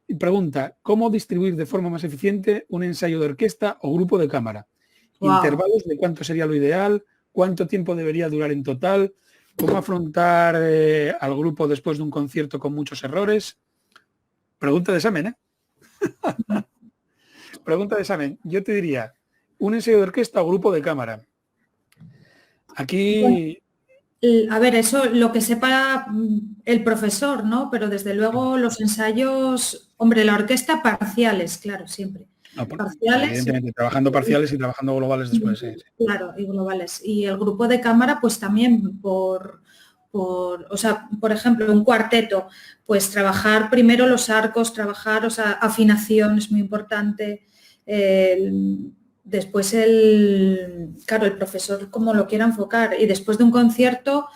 y pregunta, ¿cómo distribuir de forma más eficiente un ensayo de orquesta o grupo de cámara? Wow. Intervalos de cuánto sería lo ideal, cuánto tiempo debería durar en total, cómo afrontar al grupo después de un concierto con muchos errores. Pregunta de examen, ¿eh? Pregunta de examen. Yo te diría, un ensayo de orquesta o grupo de cámara. Aquí... A ver, eso lo que sepa el profesor, ¿no? Pero desde luego los ensayos, hombre, la orquesta parciales, claro, siempre. No, parciales. Evidentemente, trabajando parciales y trabajando globales después. Sí. Claro, y globales. Y el grupo de cámara, pues también por ejemplo, un cuarteto, pues trabajar primero los arcos, afinación es muy importante. Después el profesor como lo quiera enfocar. Y después de un concierto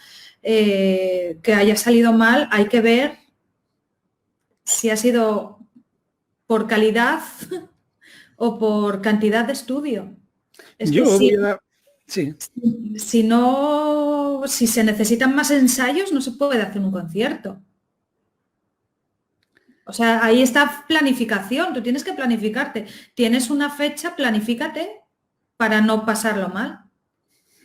que haya salido mal, hay que ver si ha sido por calidad o por cantidad de estudio. Si se necesitan más ensayos, no se puede hacer un concierto. O sea, ahí está planificación, tú tienes que planificarte. Tienes una fecha, planifícate para no pasarlo mal.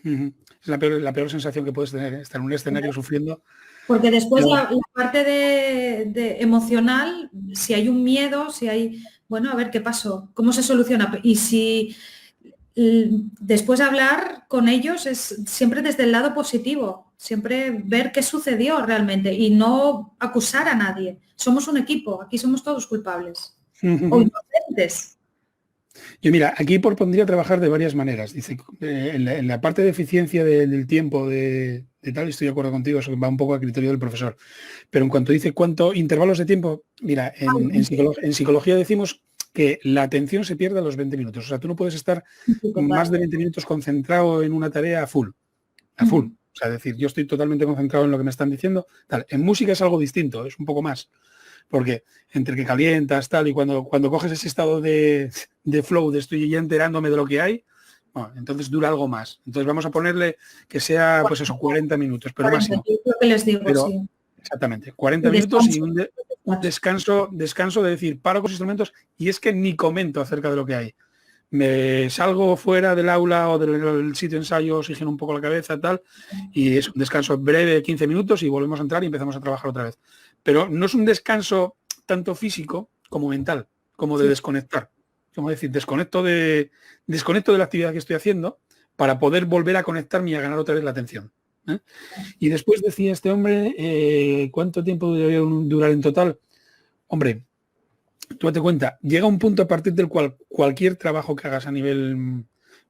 Es la peor sensación que puedes tener, estar en un escenario sufriendo. Porque después la parte de emocional, si hay un miedo, bueno, a ver qué pasó, cómo se soluciona. Y si después hablar con ellos es siempre desde el lado positivo, siempre ver qué sucedió realmente y no acusar a nadie. Somos un equipo, aquí somos todos culpables o inocentes. Yo mira, aquí propondría trabajar de varias maneras. Dice, en la parte de eficiencia del tiempo de tal, estoy de acuerdo contigo, eso va un poco a criterio del profesor. Pero en cuanto dice cuánto intervalos de tiempo, mira, en psicología decimos que la atención se pierde a los 20 minutos. O sea, tú no puedes estar más de 20 minutos concentrado en una tarea a full. O sea, decir, yo estoy totalmente concentrado en lo que me están diciendo. Tal. En música es algo distinto, es un poco más. Porque entre que calientas, tal, y cuando coges ese estado de flow, de estoy ya enterándome de lo que hay, bueno, entonces dura algo más. Entonces vamos a ponerle que sea, pues eso, 40 minutos, pero máximo. Lo que les digo, Exactamente, 40 minutos y un descanso de decir, paro con los instrumentos y es que ni comento acerca de lo que hay. Me salgo fuera del aula o del sitio de ensayo, oxigeno un poco la cabeza, tal, y es un descanso breve de 15 minutos y volvemos a entrar y empezamos a trabajar otra vez. Pero no es un descanso tanto físico como mental, como de desconectar. Como decir, desconecto de la actividad que estoy haciendo para poder volver a conectarme y a ganar otra vez la atención. Y después decía este hombre, ¿cuánto tiempo debería durar en total? Hombre, tú date cuenta, llega un punto a partir del cual cualquier trabajo que hagas a nivel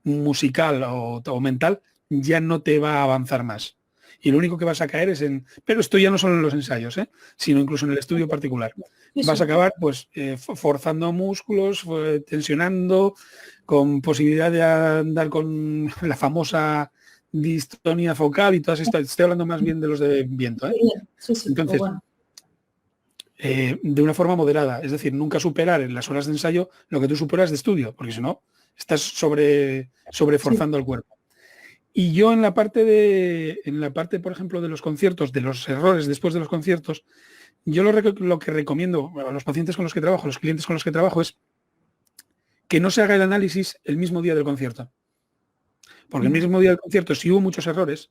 musical o mental ya no te va a avanzar más. Y lo único que vas a caer es en... Pero esto ya no solo en los ensayos, sino incluso en el estudio particular. Vas a acabar pues forzando músculos, tensionando, con posibilidad de andar con la famosa distonia focal y todas estas. Estoy hablando más bien de los de viento. Entonces, de una forma moderada, es decir, nunca superar en las horas de ensayo lo que tú superas de estudio, porque si no, estás sobreforzando el cuerpo. Y yo en la parte, por ejemplo, de los conciertos, de los errores después de los conciertos, yo lo que recomiendo a los pacientes con los que trabajo, a los clientes con los que trabajo, es que no se haga el análisis el mismo día del concierto. Porque el mismo día del concierto, si hubo muchos errores,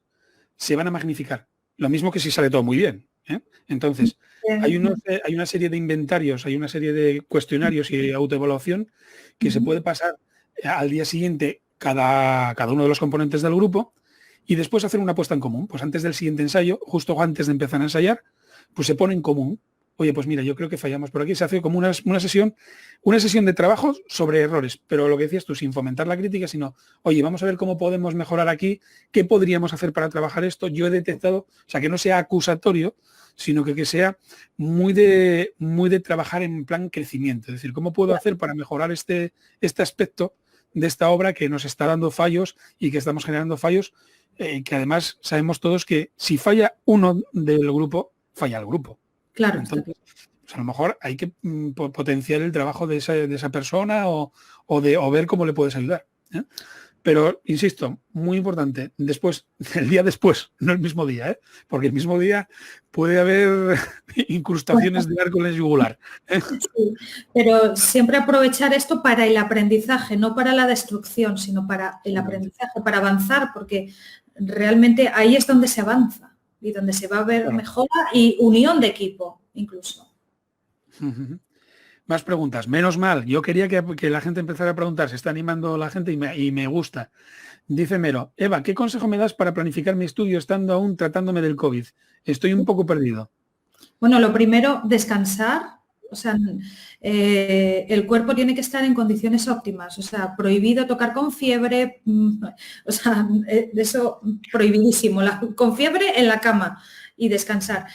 se van a magnificar. Lo mismo que si sale todo muy bien. Entonces, hay una serie de inventarios, hay una serie de cuestionarios y autoevaluación que se puede pasar al día siguiente cada uno de los componentes del grupo y después hacer una puesta en común. Pues antes del siguiente ensayo, justo antes de empezar a ensayar, pues se pone en común. Oye, pues mira, yo creo que fallamos por aquí. Se hace como una sesión de trabajo sobre errores, pero lo que decías tú, sin fomentar la crítica, sino, oye, vamos a ver cómo podemos mejorar aquí, qué podríamos hacer para trabajar esto. Yo he detectado, o sea, que no sea acusatorio, sino que sea muy de trabajar en plan crecimiento. Es decir, ¿cómo puedo hacer para mejorar este aspecto de esta obra que nos está dando fallos y que estamos generando fallos, que además sabemos todos que si falla uno del grupo, falla el grupo. Claro. Entonces, pues a lo mejor hay que potenciar el trabajo de esa persona o ver cómo le puedes ayudar. Pero, insisto, muy importante, el día después, no el mismo día, porque el mismo día puede haber incrustaciones de arco en el yugular. Sí, pero siempre aprovechar esto para el aprendizaje, no para la destrucción, sino para el aprendizaje, para avanzar, porque realmente ahí es donde se avanza y donde se va a ver mejora y unión de equipo, incluso. Más preguntas. Menos mal. Yo quería que la gente empezara a preguntar. Se está animando la gente y me gusta. Dice Mero, Eva, ¿qué consejo me das para planificar mi estudio estando aún tratándome del COVID? Estoy un poco perdido. Bueno, lo primero, descansar. O sea, el cuerpo tiene que estar en condiciones óptimas. O sea, prohibido tocar con fiebre. O sea, eso prohibidísimo. Con fiebre en la cama y descansar.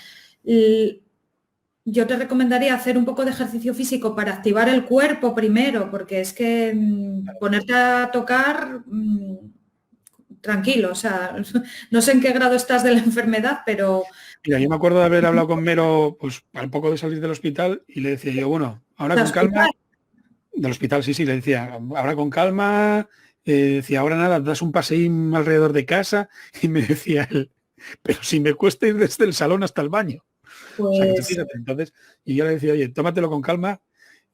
Yo te recomendaría hacer un poco de ejercicio físico para activar el cuerpo primero, porque es que ponerte a tocar tranquilo, o sea, no sé en qué grado estás de la enfermedad, pero... Mira, yo me acuerdo de haber hablado con Mero pues al poco de salir del hospital y le decía yo, bueno, ahora con calma, del hospital, sí, le decía, ahora con calma, decía, ahora nada, das un paseín alrededor de casa y me decía él, pero si me cuesta ir desde el salón hasta el baño. Pues... O sea, que fíjate, entonces, y yo le decía, oye, tómatelo con calma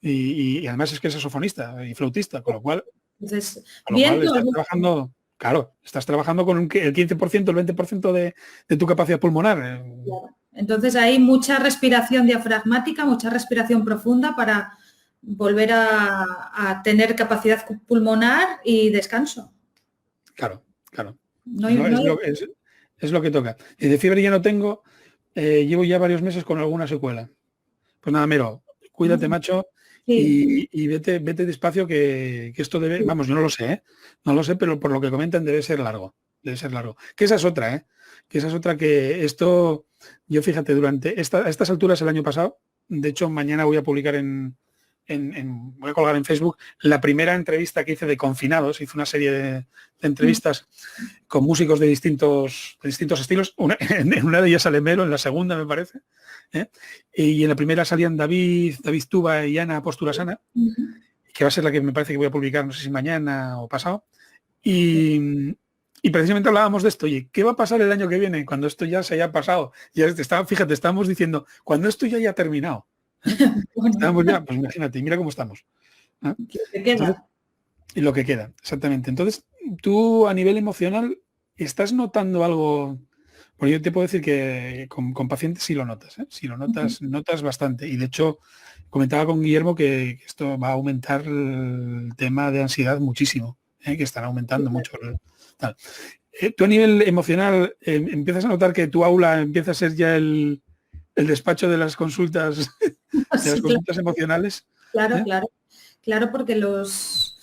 y además es que es saxofonista y flautista, con lo cual, entonces, estás trabajando, claro, estás trabajando con el 15%, el 20% de tu capacidad pulmonar. Claro. Entonces hay mucha respiración diafragmática, mucha respiración profunda para volver a tener capacidad pulmonar y descanso. Claro. Es lo que toca. Y de fiebre ya no tengo. Llevo ya varios meses con alguna secuela. Pues nada, Mero, cuídate, macho, y vete despacio que esto debe, vamos, yo no lo sé, no lo sé, pero por lo que comentan debe ser largo. Que esa es otra, que esto, yo fíjate, durante estas alturas el año pasado, de hecho mañana voy a publicar voy a colgar en Facebook la primera entrevista que hice de confinados. Hice una serie de entrevistas con músicos de distintos estilos. En una de ellas sale Mero, en la segunda me parece, y en la primera salían David Tuba y Ana Posturasana, que va a ser la que me parece que voy a publicar, no sé si mañana o pasado. Y Y precisamente hablábamos de esto, oye, ¿qué va a pasar el año que viene cuando esto ya se haya pasado? Fíjate, estábamos diciendo, cuando esto ya haya terminado. Bueno, Estábamos ya, pues imagínate, mira cómo estamos. ¿qué queda? Entonces, y lo que queda, exactamente. Entonces, tú a nivel emocional, ¿estás notando algo? Porque yo te puedo decir que con pacientes sí lo notas, ¿eh? Sí lo notas, notas bastante. Y de hecho, comentaba con Guillermo que esto va a aumentar el tema de ansiedad muchísimo, ¿eh? Que están aumentando mucho. Tal. Tú a nivel emocional empiezas a notar que tu aula empieza a ser ya el despacho de las consultas, de las Sí, consultas emocionales. claro, ¿Eh? claro. Claro, porque los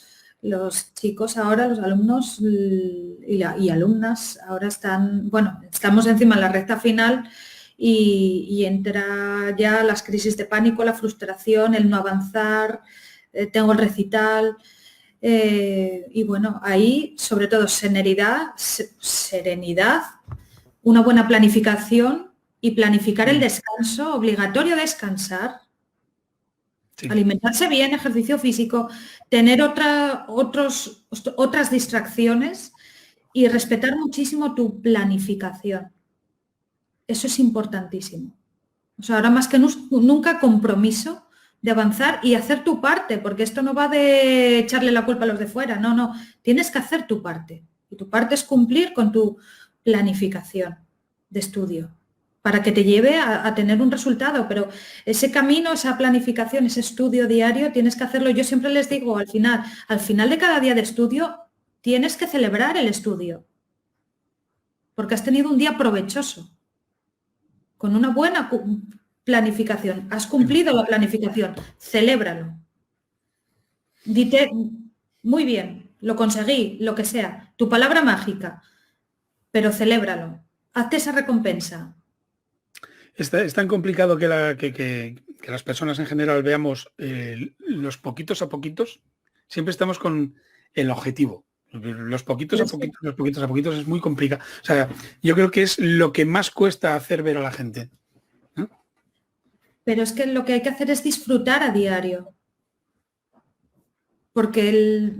chicos ahora, los alumnos y alumnas ahora están, bueno, estamos encima de la recta final y entra ya las crisis de pánico, la frustración, el no avanzar, tengo el recital. Y bueno, ahí sobre todo serenidad, una buena planificación y planificar el descanso, obligatorio descansar, Sí. alimentarse bien, ejercicio físico, tener otras distracciones y respetar muchísimo tu planificación. Eso es importantísimo. O sea, ahora más que nunca compromiso de avanzar y hacer tu parte, porque esto no va de echarle la culpa a los de fuera, no, no, tienes que hacer tu parte. Y tu parte es cumplir con tu planificación de estudio para que te lleve a tener un resultado, pero ese camino, esa planificación, ese estudio diario, tienes que hacerlo. Yo siempre les digo al final de cada día de estudio, tienes que celebrar el estudio, porque has tenido un día provechoso, con una buena planificación. Has cumplido la planificación, celébralo. Dite, muy bien, lo conseguí, lo que sea, tu palabra mágica, pero celébralo. Hazte esa recompensa. Es tan complicado que las personas en general veamos los poquitos a poquitos. Siempre estamos con el objetivo. Los poquitos a poquitos, los poquitos a poquitos es muy complicado. O sea, yo creo que es lo que más cuesta hacer ver a la gente. ¿No? Pero es que lo que hay que hacer es disfrutar a diario. Porque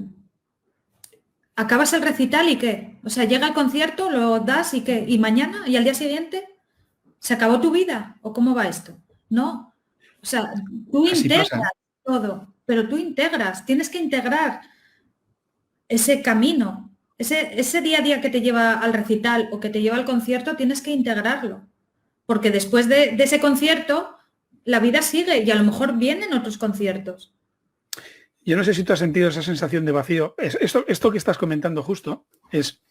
acabas el recital y ¿qué? O sea, llega el concierto, lo das y ¿qué? ¿Y mañana? ¿Y al día siguiente? ¿Se acabó tu vida? ¿O cómo va esto? No. O sea, tú Así pasa, ¿eh? integras todo, pero tú integras, tienes que integrar ese camino, ese día a día que te lleva al recital o que te lleva al concierto, tienes que integrarlo. Porque después de ese concierto, la vida sigue y a lo mejor vienen otros conciertos. Yo no sé si tú has sentido esa sensación de vacío. Esto que estás comentando justo es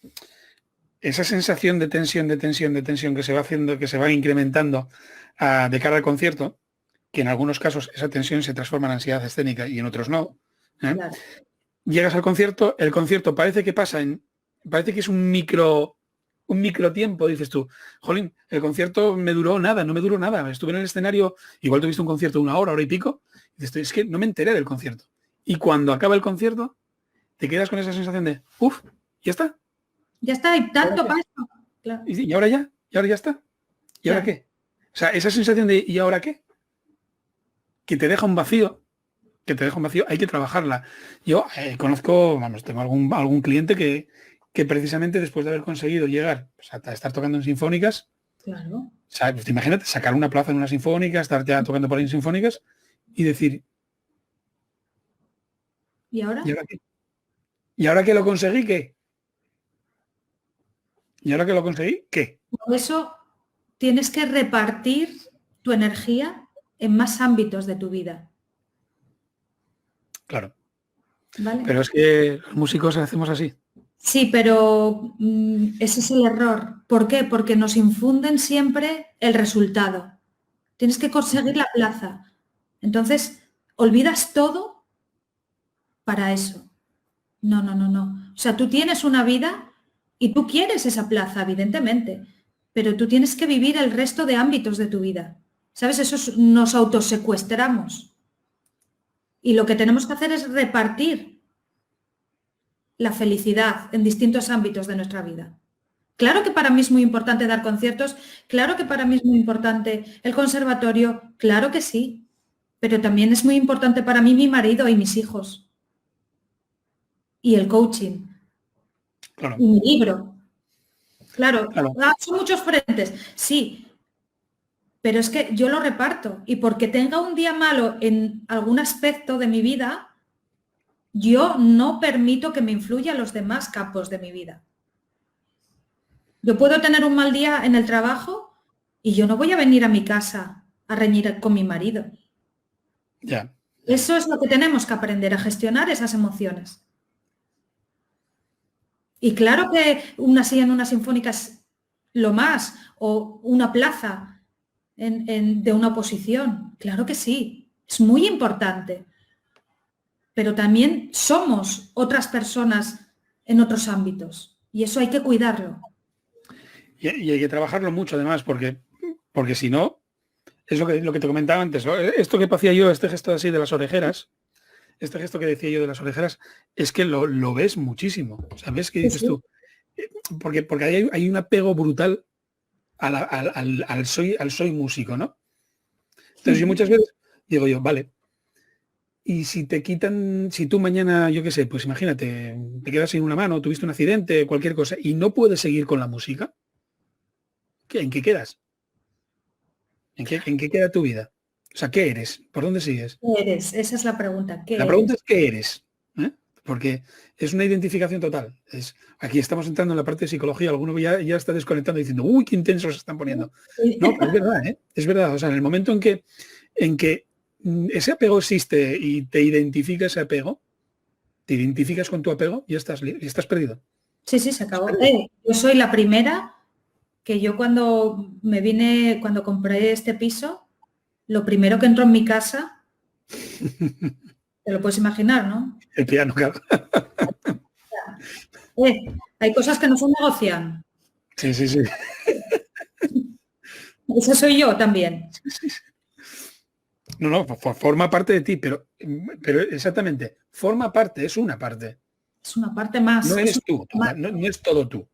esa sensación de tensión, de tensión, de tensión que se va haciendo, que se va incrementando de cara al concierto, que en algunos casos esa tensión se transforma en ansiedad escénica y en otros no. ¿Eh? Claro. Llegas al concierto, el concierto parece que parece que es un micro tiempo, dices tú, jolín, el concierto me duró nada, no me duró nada. Estuve en el escenario, igual tuviste un concierto de 1 hora, hora y pico, y dices, es que no me enteré del concierto. Y cuando acaba el concierto, te quedas con esa sensación de, uff, ya está. Ya está, hay tanto paso. Claro. ¿Y ahora ya? ¿Y ahora ya está? ¿Y ahora qué? O sea, esa sensación de ¿y ahora qué? Que te deja un vacío, hay que trabajarla. Yo conozco, vamos, tengo algún cliente que precisamente después de haber conseguido llegar pues, a estar tocando en sinfónicas, Claro. pues, imagínate sacar una plaza en una sinfónica, estar ya tocando por ahí en sinfónicas y decir, ¿Y ahora? ¿y ahora qué? ¿Y ahora que lo conseguí qué? ¿Y ahora que lo conseguí qué? Por eso tienes que repartir tu energía en más ámbitos de tu vida. Claro. ¿Vale? Pero es que los músicos hacemos así. Sí, pero ese es el error. ¿Por qué? Porque nos infunden siempre el resultado. Tienes que conseguir la plaza. Entonces, olvidas todo para eso. No, no, no, no. O sea, tú tienes una vida y tú quieres esa plaza, evidentemente, pero tú tienes que vivir el resto de ámbitos de tu vida. ¿Sabes? Nos autosecuestramos. Y lo que tenemos que hacer es repartir la felicidad en distintos ámbitos de nuestra vida. Claro que para mí es muy importante dar conciertos, claro que para mí es muy importante el conservatorio, claro que sí, pero también es muy importante para mí mi marido y mis hijos. Y el coaching. Claro. Y mi libro. Claro, son muchos frentes, sí, pero es que yo lo reparto y porque tenga un día malo en algún aspecto de mi vida, yo no permito que me influya los demás campos de mi vida. Yo puedo tener un mal día en el trabajo y yo no voy a venir a mi casa a reñir con mi marido. Ya. Eso es lo que tenemos que aprender, a gestionar esas emociones. Y claro que una silla en una sinfónica es lo más, o una plaza de una oposición. Claro que sí, es muy importante. Pero también somos otras personas en otros ámbitos y eso hay que cuidarlo. Y hay que trabajarlo mucho además, porque si no, es lo que te comentaba antes, ¿no? Esto que hacía yo, este gesto así de las orejeras, este gesto que decía yo de las orejeras, es que lo ves muchísimo. ¿Sabes qué dices tú? Porque hay un apego brutal al soy músico, ¿no? Entonces yo muchas veces digo yo, vale, y si te quitan, si tú mañana, yo qué sé, pues imagínate, te quedas sin una mano, tuviste un accidente, cualquier cosa, y no puedes seguir con la música, ¿en qué quedas? ¿En qué queda tu vida? O sea, ¿qué eres? ¿Por dónde sigues? ¿Qué eres? Esa es la pregunta. La pregunta es ¿qué eres? ¿Eh? Porque es una identificación total. Aquí estamos entrando en la parte de psicología, alguno ya está desconectando diciendo, uy, qué intensos se están poniendo. No, pero es verdad, ¿eh? Es verdad. O sea, en el momento en que ese apego existe y te identifica ese apego, te identificas con tu apego y estás perdido. Sí, se acabó. Yo soy la primera que yo cuando cuando compré este piso, lo primero que entró en mi casa, te lo puedes imaginar, ¿no? El piano, claro. Hay cosas que no se negocian. Sí. Esa soy yo también. No, forma parte de ti, pero exactamente, forma parte, es una parte. Es una parte más. No eres tú, no es todo tú.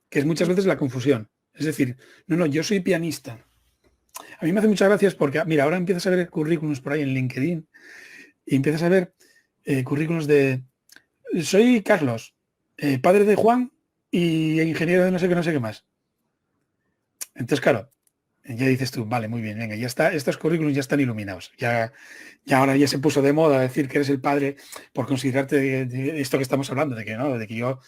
Que es muchas veces la confusión. Es decir, no, yo soy pianista. A mí me hace muchas gracias porque, mira, ahora empiezas a ver currículums por ahí en LinkedIn y empiezas a ver currículums de soy Carlos, padre de Juan y ingeniero de no sé qué más. Entonces, claro, ya dices tú, vale, muy bien, venga, ya está, estos currículums ya están iluminados. Ya ahora ya se puso de moda decir que eres el padre por considerarte de esto que estamos hablando, de que yo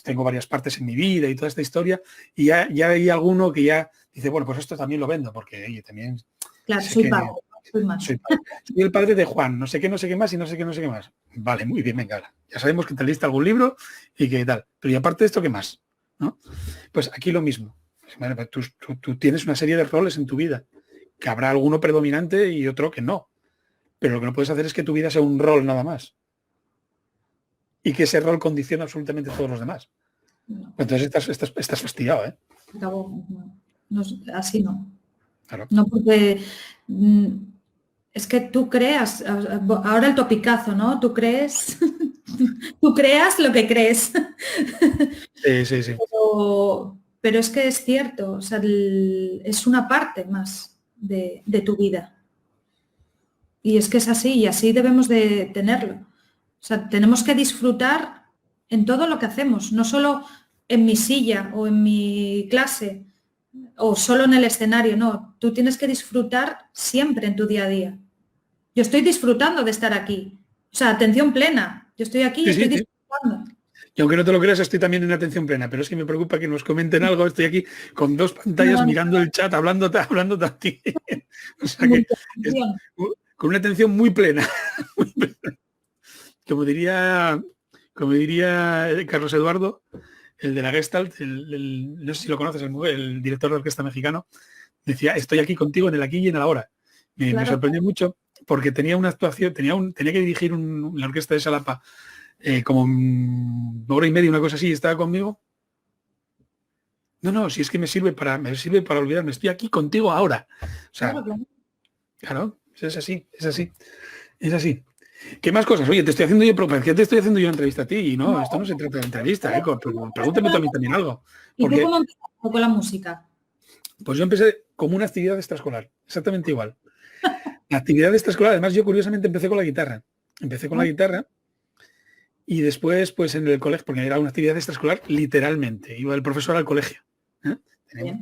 tengo varias partes en mi vida y toda esta historia, y ya hay alguno que ya dice, bueno, pues esto también lo vendo, porque oye, también. Claro, soy padre. Soy el padre de Juan, no sé qué más y no sé qué más. Vale, muy bien, venga, ya sabemos que te leíste algún libro y que tal. Pero y aparte de esto, ¿qué más? ¿No? Pues aquí lo mismo. Bueno, tú tienes una serie de roles en tu vida, que habrá alguno predominante y otro que no. Pero lo que no puedes hacer es que tu vida sea un rol nada más. Y que ese rol condiciona absolutamente a todos los demás. No. Entonces estás fastidiado, ¿eh? Acabó. No, así no. Claro. No, porque es que tú creas, ahora el topicazo, ¿no? Tú creas lo que crees. Sí. Pero es que es cierto, o sea, es una parte más de tu vida. Y es que es así, y así debemos de tenerlo. O sea, tenemos que disfrutar en todo lo que hacemos, no solo en mi silla o en mi clase o solo en el escenario, no. Tú tienes que disfrutar siempre en tu día a día. Yo estoy disfrutando de estar aquí. O sea, atención plena. Yo estoy aquí y estoy disfrutando. Y aunque no te lo creas, estoy también en atención plena, pero es que me preocupa que nos comenten algo. Estoy aquí con dos pantallas mirando el chat, hablándote a ti. O sea que con una atención muy plena. Como diría Carlos Eduardo, el de la Gestalt, no sé si lo conoces, el director de orquesta mexicano, decía, estoy aquí contigo en el aquí y en el ahora. Me sorprendió mucho porque tenía una actuación, tenía que dirigir la orquesta de Xalapa como 1 hora y media, una cosa así, y estaba conmigo. No, si es que me sirve para olvidarme, estoy aquí contigo ahora. O sea, claro, es así. ¿Qué más cosas? Oye, te estoy haciendo yo entrevista a ti y no, esto no se trata de entrevista, pregúntame tú a mí también algo. Porque, ¿y tú cómo empezaste con la música? Pues yo empecé como una actividad extraescolar, exactamente igual. La actividad extraescolar, además yo curiosamente empecé con la guitarra. La guitarra Y después, pues en el colegio, porque era una actividad extraescolar, literalmente, iba el profesor al colegio.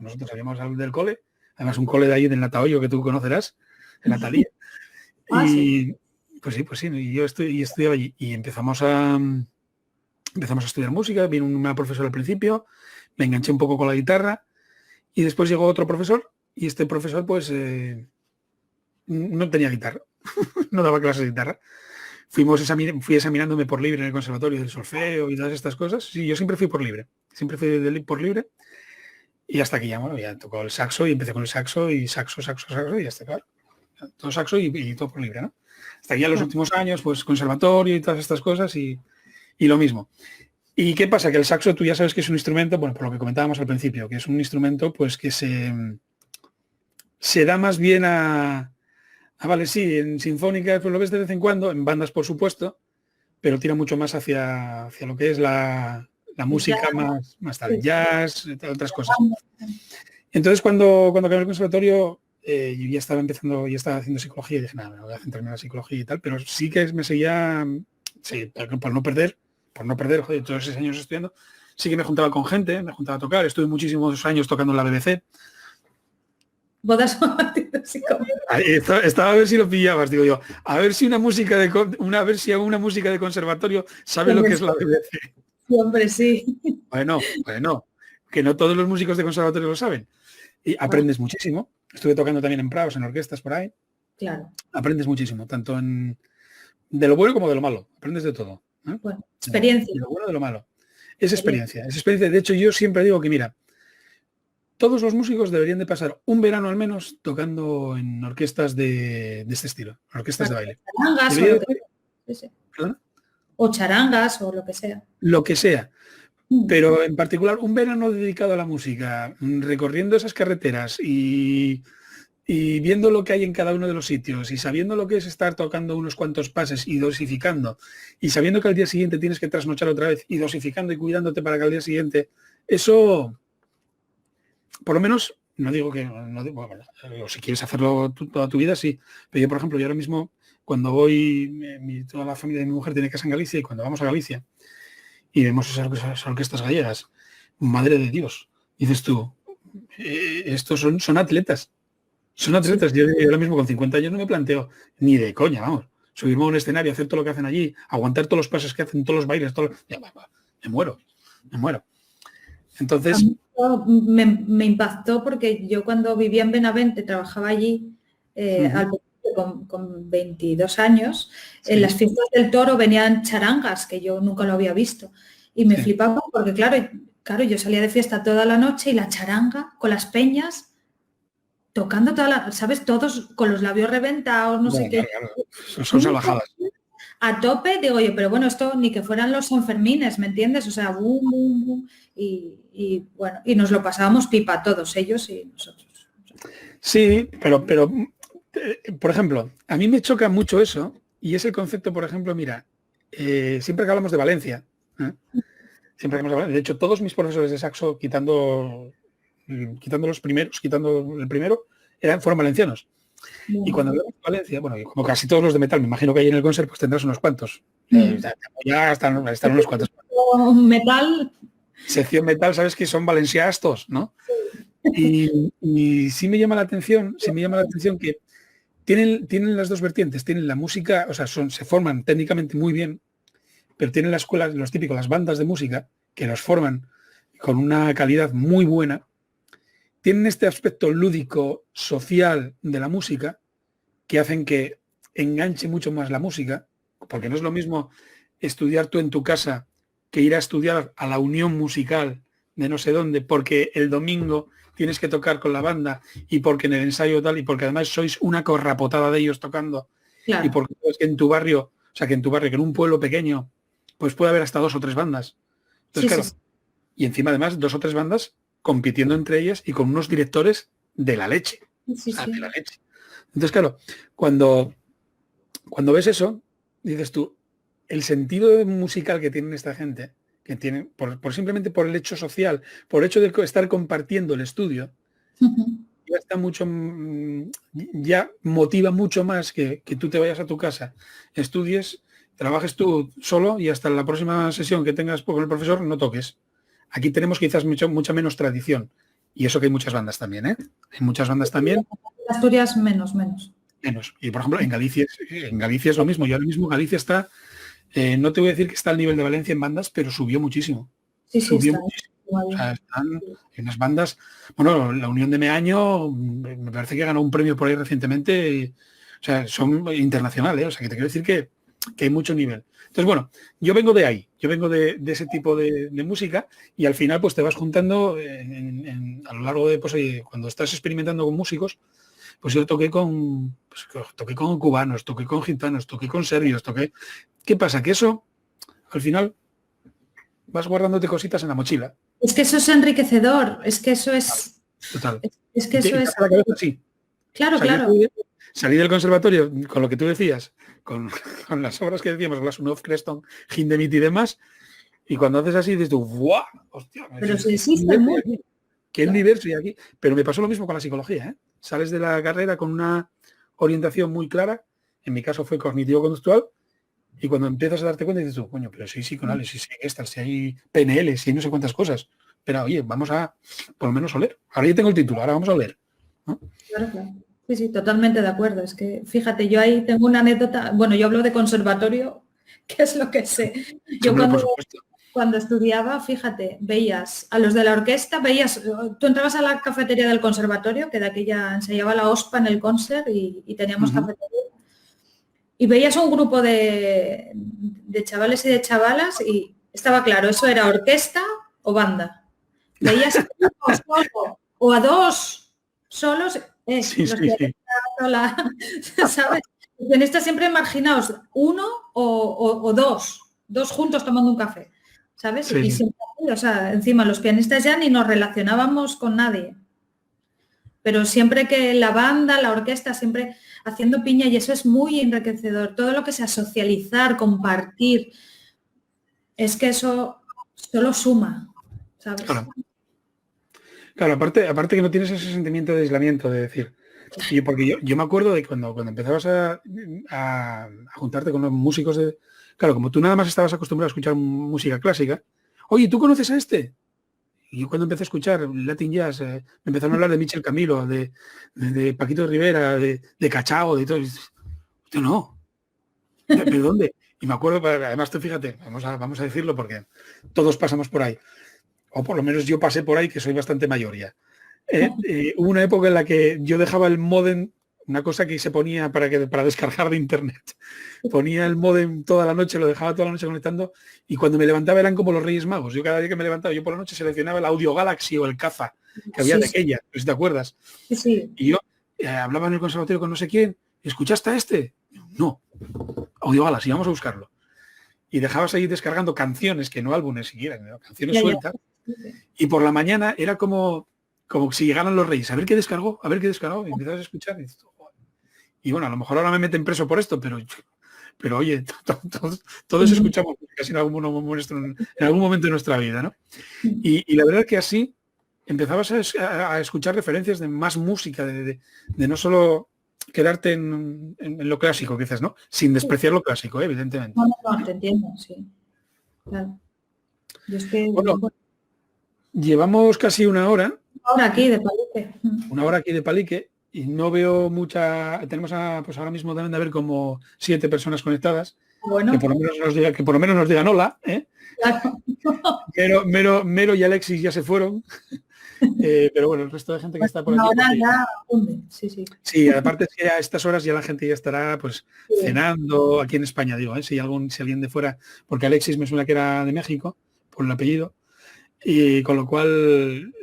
Nosotros salíamos del cole, además un cole de ahí del Natahoyo que tú conocerás, en Natalía. Y pues sí, y yo estudiaba allí y empezamos a estudiar música, vino una profesora al principio, me enganché un poco con la guitarra y después llegó otro profesor y este profesor pues no tenía guitarra, no daba clases de guitarra. Fui examinándome por libre en el conservatorio del solfeo y todas estas cosas. Sí, yo siempre fui por libre, por libre. Y hasta que ya tocó el saxo y empecé con el saxo y saxo y hasta claro. Todo saxo y todo por libre, ¿no? Hasta aquí ya los últimos años, pues conservatorio y todas estas cosas y lo mismo. ¿Y qué pasa? Que el saxo tú ya sabes que es un instrumento, bueno, por lo que comentábamos al principio, que es un instrumento pues que se da más bien vale, sí, en sinfónicas pues lo ves de vez en cuando, en bandas por supuesto, pero tira mucho más hacia lo que es la música más tal, jazz, otras cosas. Entonces cuando acabé el conservatorio, yo ya estaba haciendo psicología y dije, nada, me voy a centrarme en la psicología y tal, pero sí que me seguía, sí, por no perder, joder, todos esos años estudiando, sí que me juntaba con gente, me juntaba a tocar, estuve muchísimos años tocando en la BBC. Bodas estaba a ver si lo pillabas, digo yo, a ver si una música de conservatorio sabe lo que es la BBC. Sí, hombre, sí. Bueno, que no todos los músicos de conservatorio lo saben. Y aprendes muchísimo. Estuve tocando también en prados, en orquestas por ahí. Claro. Aprendes muchísimo, tanto de lo bueno como de lo malo. Aprendes de todo. Bueno, experiencia. De lo bueno, de lo malo. Es experiencia. De hecho, yo siempre digo que, mira, todos los músicos deberían de pasar un verano al menos tocando en orquestas de este estilo, orquestas de baile. Charangas o lo que sea. O charangas o lo que sea. Lo que sea. Pero en particular un verano dedicado a la música, recorriendo esas carreteras y viendo lo que hay en cada uno de los sitios y sabiendo lo que es estar tocando unos cuantos pases y dosificando y sabiendo que al día siguiente tienes que trasnochar otra vez y dosificando y cuidándote para que al día siguiente, eso, por lo menos, no digo que, o si quieres hacerlo toda tu vida, sí, pero yo, por ejemplo, yo ahora mismo, cuando voy, toda la familia de mi mujer tiene casa en Galicia y cuando vamos a Galicia, y vemos esas orquestas gallegas, madre de Dios, dices tú, estos son atletas. Son atletas. Yo ahora mismo con 50 años no me planteo ni de coña, vamos. Subirme a un escenario, hacer todo lo que hacen allí, aguantar todos los pasos que hacen, todos los bailes, me muero. Entonces... Me impactó porque yo cuando vivía en Benavente, trabajaba allí, con 22 años, sí. En las fiestas del toro venían charangas, que yo nunca lo había visto. Y me flipaba porque, claro, yo salía de fiesta toda la noche y la charanga con las peñas, tocando ¿sabes? Todos con los labios reventados, no sé qué. Claro. Son salvajadas. A tope, digo yo, pero bueno, esto ni que fueran los Sanfermines, ¿me entiendes? O sea, boom, boom, boom. Y bueno, y nos lo pasábamos pipa todos, ellos y nosotros. Sí, pero por ejemplo, a mí me choca mucho eso y es el concepto, por ejemplo, mira, siempre que hablamos de Valencia, de hecho, todos mis profesores de saxo, quitando los primeros, quitando el primero, fueron valencianos. Y cuando hablamos de Valencia, bueno, como casi todos los de metal, me imagino que ahí en el concert pues tendrás unos cuantos. Ya están unos cuantos. Metal. Sección metal, sabes que son valenciastos, ¿no? Y sí me llama la atención que tienen las dos vertientes, tienen la música, o sea, se forman técnicamente muy bien, pero tienen las escuelas, los típicos, las bandas de música, que los forman con una calidad muy buena, tienen este aspecto lúdico, social de la música, que hacen que enganche mucho más la música, porque no es lo mismo estudiar tú en tu casa que ir a estudiar a la unión musical de no sé dónde, porque el domingo tienes que tocar con la banda y porque en el ensayo tal, y porque además sois una corrapotada de ellos tocando, claro. Y porque es que en tu barrio, que en un pueblo pequeño, pues puede haber hasta 2 o 3 bandas. Entonces, claro, y encima además 2 o 3 bandas compitiendo entre ellas y con unos directores de la leche. De la leche. Entonces, claro, cuando ves dices tú, el sentido musical que tienen esta gente, que tienen, simplemente por el hecho social, por el hecho de estar compartiendo el estudio, ya está mucho, ya motiva mucho más que tú te vayas a tu casa, estudies, trabajes tú solo y hasta la próxima sesión que tengas con el profesor no toques. Aquí tenemos quizás mucha menos tradición. Y eso que hay muchas bandas también, ¿eh? Hay muchas bandas también. En Asturias menos. Menos. Y por ejemplo, en Galicia es lo mismo. Y ahora mismo Galicia está, no te voy a decir que está al nivel de Valencia en bandas, pero subió muchísimo. Sí, subió está. muchísimo. O sea, están en las bandas. Bueno, la Unión de Meaño me parece que ganó un premio por ahí recientemente. O sea, son internacionales. O sea, que te quiero decir que hay mucho nivel. Entonces, bueno, yo vengo de ahí, yo vengo de ese tipo de música y al final pues te vas juntando a lo largo de, pues oye, cuando estás experimentando con músicos, pues yo toqué con cubanos, toqué con gitanos, toqué con serbios, ¿Qué pasa? Que eso, al final, vas guardándote cositas en la mochila. Es que eso es enriquecedor, es que eso es... Total. Es que eso es... Sí. Claro, o sea, claro. Salí del conservatorio con lo que tú decías, con las obras que decíamos, Glasunov, Creston, Hindemith y demás, y cuando haces así dices tú, ¡guau! Hostia, pero si existe mucho. Qué universo hay aquí. Pero me pasó lo mismo con la psicología, ¿eh? Sales de la carrera con una orientación muy clara, en mi caso fue cognitivo-conductual, y cuando empiezas a darte cuenta dices tú, coño, pero si hay psicoanálisis, si hay Gestalt, si hay PNL, si hay no sé cuántas cosas. Pero oye, vamos a por lo menos oler. Ahora ya tengo el título, ahora vamos a oler, ¿no? Claro. Sí, totalmente de acuerdo. Es que, fíjate, yo ahí tengo una anécdota, bueno, yo hablo de conservatorio, que es lo que sé. Yo cuando estudiaba, fíjate, veías a los de la orquesta, tú entrabas a la cafetería del conservatorio, que de aquella ensayaba la OSPA en el concert y teníamos cafetería, y veías un grupo de chavales y de chavalas y estaba claro, eso era orquesta o banda. Veías a uno solo o a dos solos. Sí. ¿Sabes? En esta siempre imaginaos uno o dos juntos tomando un café, ¿sabes? Sí. Y siempre, o sea, encima los pianistas ya ni nos relacionábamos con nadie. Pero siempre que la banda, la orquesta, siempre haciendo piña y eso es muy enriquecedor. Todo lo que sea socializar, compartir, es que eso solo suma, ¿sabes? Claro, aparte que no tienes ese sentimiento de aislamiento, de decir, porque yo me acuerdo de cuando empezabas a juntarte con los músicos de... Claro, como tú nada más estabas acostumbrado a escuchar música clásica, oye, ¿tú conoces a este? Y yo cuando empecé a escuchar Latin Jazz, me empezaron a hablar de Michel Camilo, de Paquito Rivera, de Cachao, de todo. Yo no. ¿Pero dónde? Y me acuerdo, además tú fíjate, vamos a decirlo porque todos pasamos por ahí. O por lo menos yo pasé por ahí, que soy bastante mayor ya. Hubo una época en la que yo dejaba el módem, una cosa que se ponía para descargar de internet. Ponía el módem toda la noche, lo dejaba toda la noche conectando y cuando me levantaba eran como los Reyes Magos. Yo cada día que me levantaba, yo por la noche seleccionaba el Audio Galaxy o el Caza, que había de aquella, si te acuerdas. Sí. Y yo hablaba en el conservatorio con no sé quién, ¿escuchaste a este? No, Audio Galaxy, vamos a buscarlo. Y dejabas ahí descargando canciones, que no álbumes siquiera, ¿no? Canciones sueltas. Y por la mañana era como si llegaran los Reyes, a ver qué descargó, y empezabas a escuchar. Y bueno, a lo mejor ahora me meten preso por esto, pero oye, todos escuchamos casi en algún momento de nuestra vida, ¿no? Y la verdad es que así empezabas a escuchar referencias de más música, de no solo quedarte en lo clásico, quizás, ¿no? Sin despreciar lo clásico, evidentemente. No, te entiendo, sí. Claro. Yo es que... Bueno, llevamos casi una hora. Una hora aquí de Palique. Una hora aquí de Palique y no veo mucha... Tenemos pues ahora mismo deben de haber como 7 personas conectadas. Bueno. Que por lo menos nos digan hola, ¿eh? Claro. Mero y Alexis ya se fueron. Pero bueno, el resto de gente que está por aquí. Ahora ya hunde, sí. Sí, aparte es que a estas horas ya la gente ya estará pues cenando aquí en España, digo, si alguien de fuera, porque Alexis me suena que era de México, por el apellido. Y con lo cual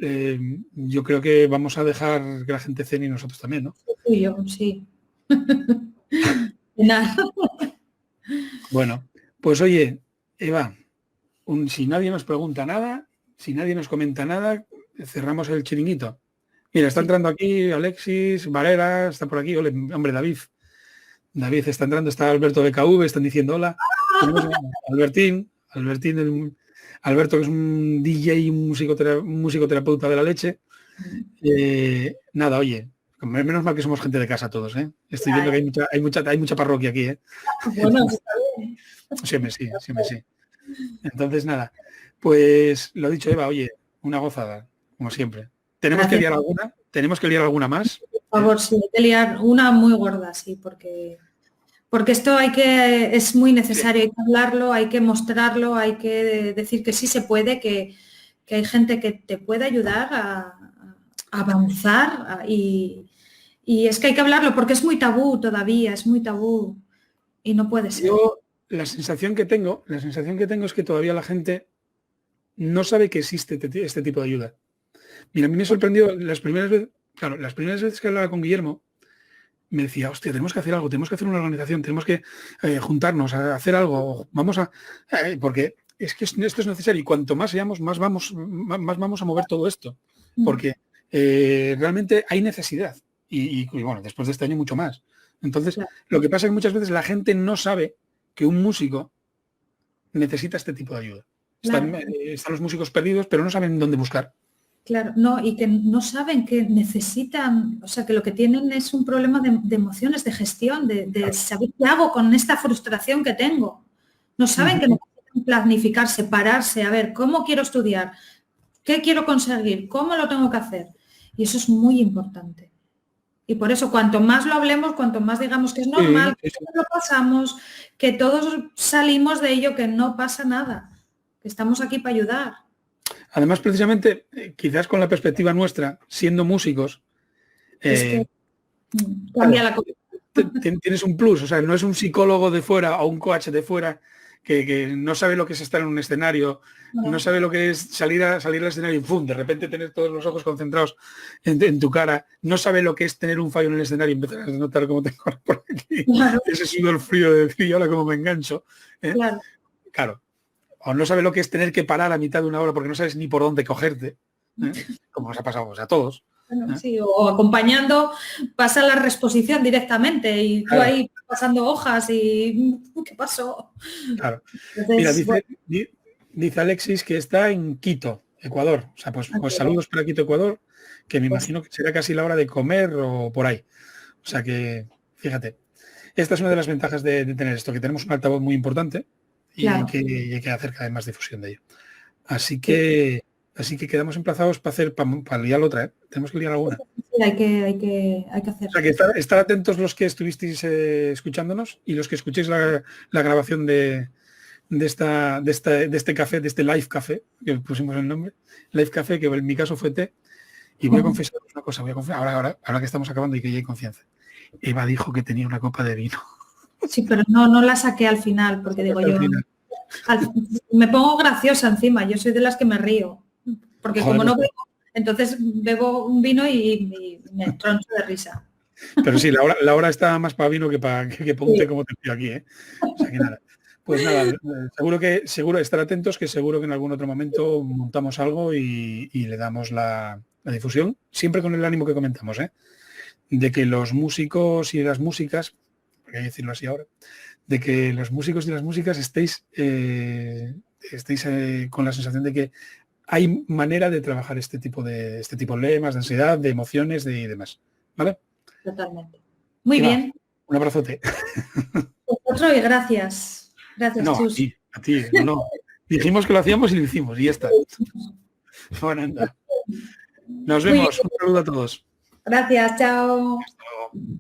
yo creo que vamos a dejar que la gente cene y nosotros también, ¿no? Sí, yo, sí. Bueno, pues oye, Eva, si nadie nos pregunta nada, si nadie nos comenta nada, cerramos el chiringuito. Mira, está entrando aquí Alexis, Varela, está por aquí, hombre, David está entrando, está Alberto de KV, están diciendo hola. Alberto, que es un DJ, un musicoterapeuta de la leche. Nada, oye, menos mal que somos gente de casa todos, ¿eh? Estoy viendo que hay mucha parroquia aquí, ¿eh? Bueno, está bien. Siempre sí, siempre sí. Entonces, nada, pues lo dicho, Eva, oye, una gozada, como siempre. Gracias. Tenemos que liar alguna más. Por favor, sí, hay que liar una muy gorda, sí, porque esto es muy necesario, hay que hablarlo, hay que mostrarlo, hay que decir que sí se puede, que hay gente que te puede ayudar a avanzar y es que hay que hablarlo porque es muy tabú todavía, es muy tabú y no puede ser. Yo la sensación que tengo es que todavía la gente no sabe que existe este tipo de ayuda. Mira, a mí me sorprendió las primeras veces que hablaba con Guillermo, me decía, hostia, tenemos que hacer algo, tenemos que hacer una organización, tenemos que juntarnos a hacer algo, vamos a... porque es que esto es necesario y cuanto más seamos, más vamos a mover todo esto. Porque realmente hay necesidad. Y bueno, después de este año mucho más. Entonces, claro, lo que pasa es que muchas veces la gente no sabe que un músico necesita este tipo de ayuda. Están los músicos perdidos, pero no saben dónde buscar. Claro, no, y que no saben que necesitan, o sea, que lo que tienen es un problema de emociones, de gestión, de saber qué hago con esta frustración que tengo. No saben que necesitan planificar, separarse, a ver, ¿cómo quiero estudiar? ¿Qué quiero conseguir? ¿Cómo lo tengo que hacer? Y eso es muy importante. Y por eso, cuanto más lo hablemos, cuanto más digamos que es normal, que todos lo pasamos, que todos salimos de ello, que no pasa nada, que estamos aquí para ayudar. Además, precisamente, quizás con la perspectiva nuestra, siendo músicos, es que cambia la cosa. Tienes un plus, o sea, no es un psicólogo de fuera o un coach de fuera que no sabe lo que es estar en un escenario, no sabe lo que es salir al escenario y ¡pum!, de repente tener todos los ojos concentrados en tu cara, no sabe lo que es tener un fallo en el escenario y empezar a notar cómo tengo por aquí, ese sudor frío de decir, ahora cómo me engancho. Claro. O no sabe lo que es tener que parar a mitad de una hora porque no sabes ni por dónde cogerte, como nos ha pasado a todos. Bueno, sí, o acompañando, pasa la reexposición directamente y tú ahí pasando hojas y ¿qué pasó? Claro. Entonces, mira, dice Alexis que está en Quito, Ecuador. O sea, pues saludos para Quito, Ecuador, que me imagino que será casi la hora de comer o por ahí. O sea que, fíjate, esta es una de las ventajas de tener esto, que tenemos un altavoz muy importante y hay que hacer cada vez más difusión de ello. Así que quedamos emplazados para liar otra, ¿eh? Tenemos que liar alguna. Sí, hay que hacer. O sea, que estar atentos los que estuvisteis escuchándonos y los que escuchéis la grabación de este café, de este live café, que pusimos el nombre, live café, que en mi caso fue té. Y voy a confesar una cosa, ahora que estamos acabando y que ya hay confianza. Eva dijo que tenía una copa de vino. Sí, pero no la saqué al final, porque digo yo, me pongo graciosa encima, yo soy de las que me río, porque como no bebo, entonces bebo un vino y me troncho de risa. Pero sí, la hora está más para vino que para un té como te pido aquí, ¿eh? O sea que nada. Pues nada, seguro estar atentos, que seguro que en algún otro momento montamos algo y le damos la difusión, siempre con el ánimo que comentamos, ¿eh? De que los músicos y las músicas, porque hay que decirlo así ahora, de que los músicos y las músicas estéis con la sensación de que hay manera de trabajar este tipo de lemas, de ansiedad, de emociones y demás. ¿Vale? Totalmente. Muy bien. Un abrazote. Otro y gracias. Gracias, no, Chus. A ti, no. Dijimos que lo hacíamos y lo hicimos y ya está. Bueno, anda. Nos vemos. Un saludo a todos. Gracias, chao. Hasta luego.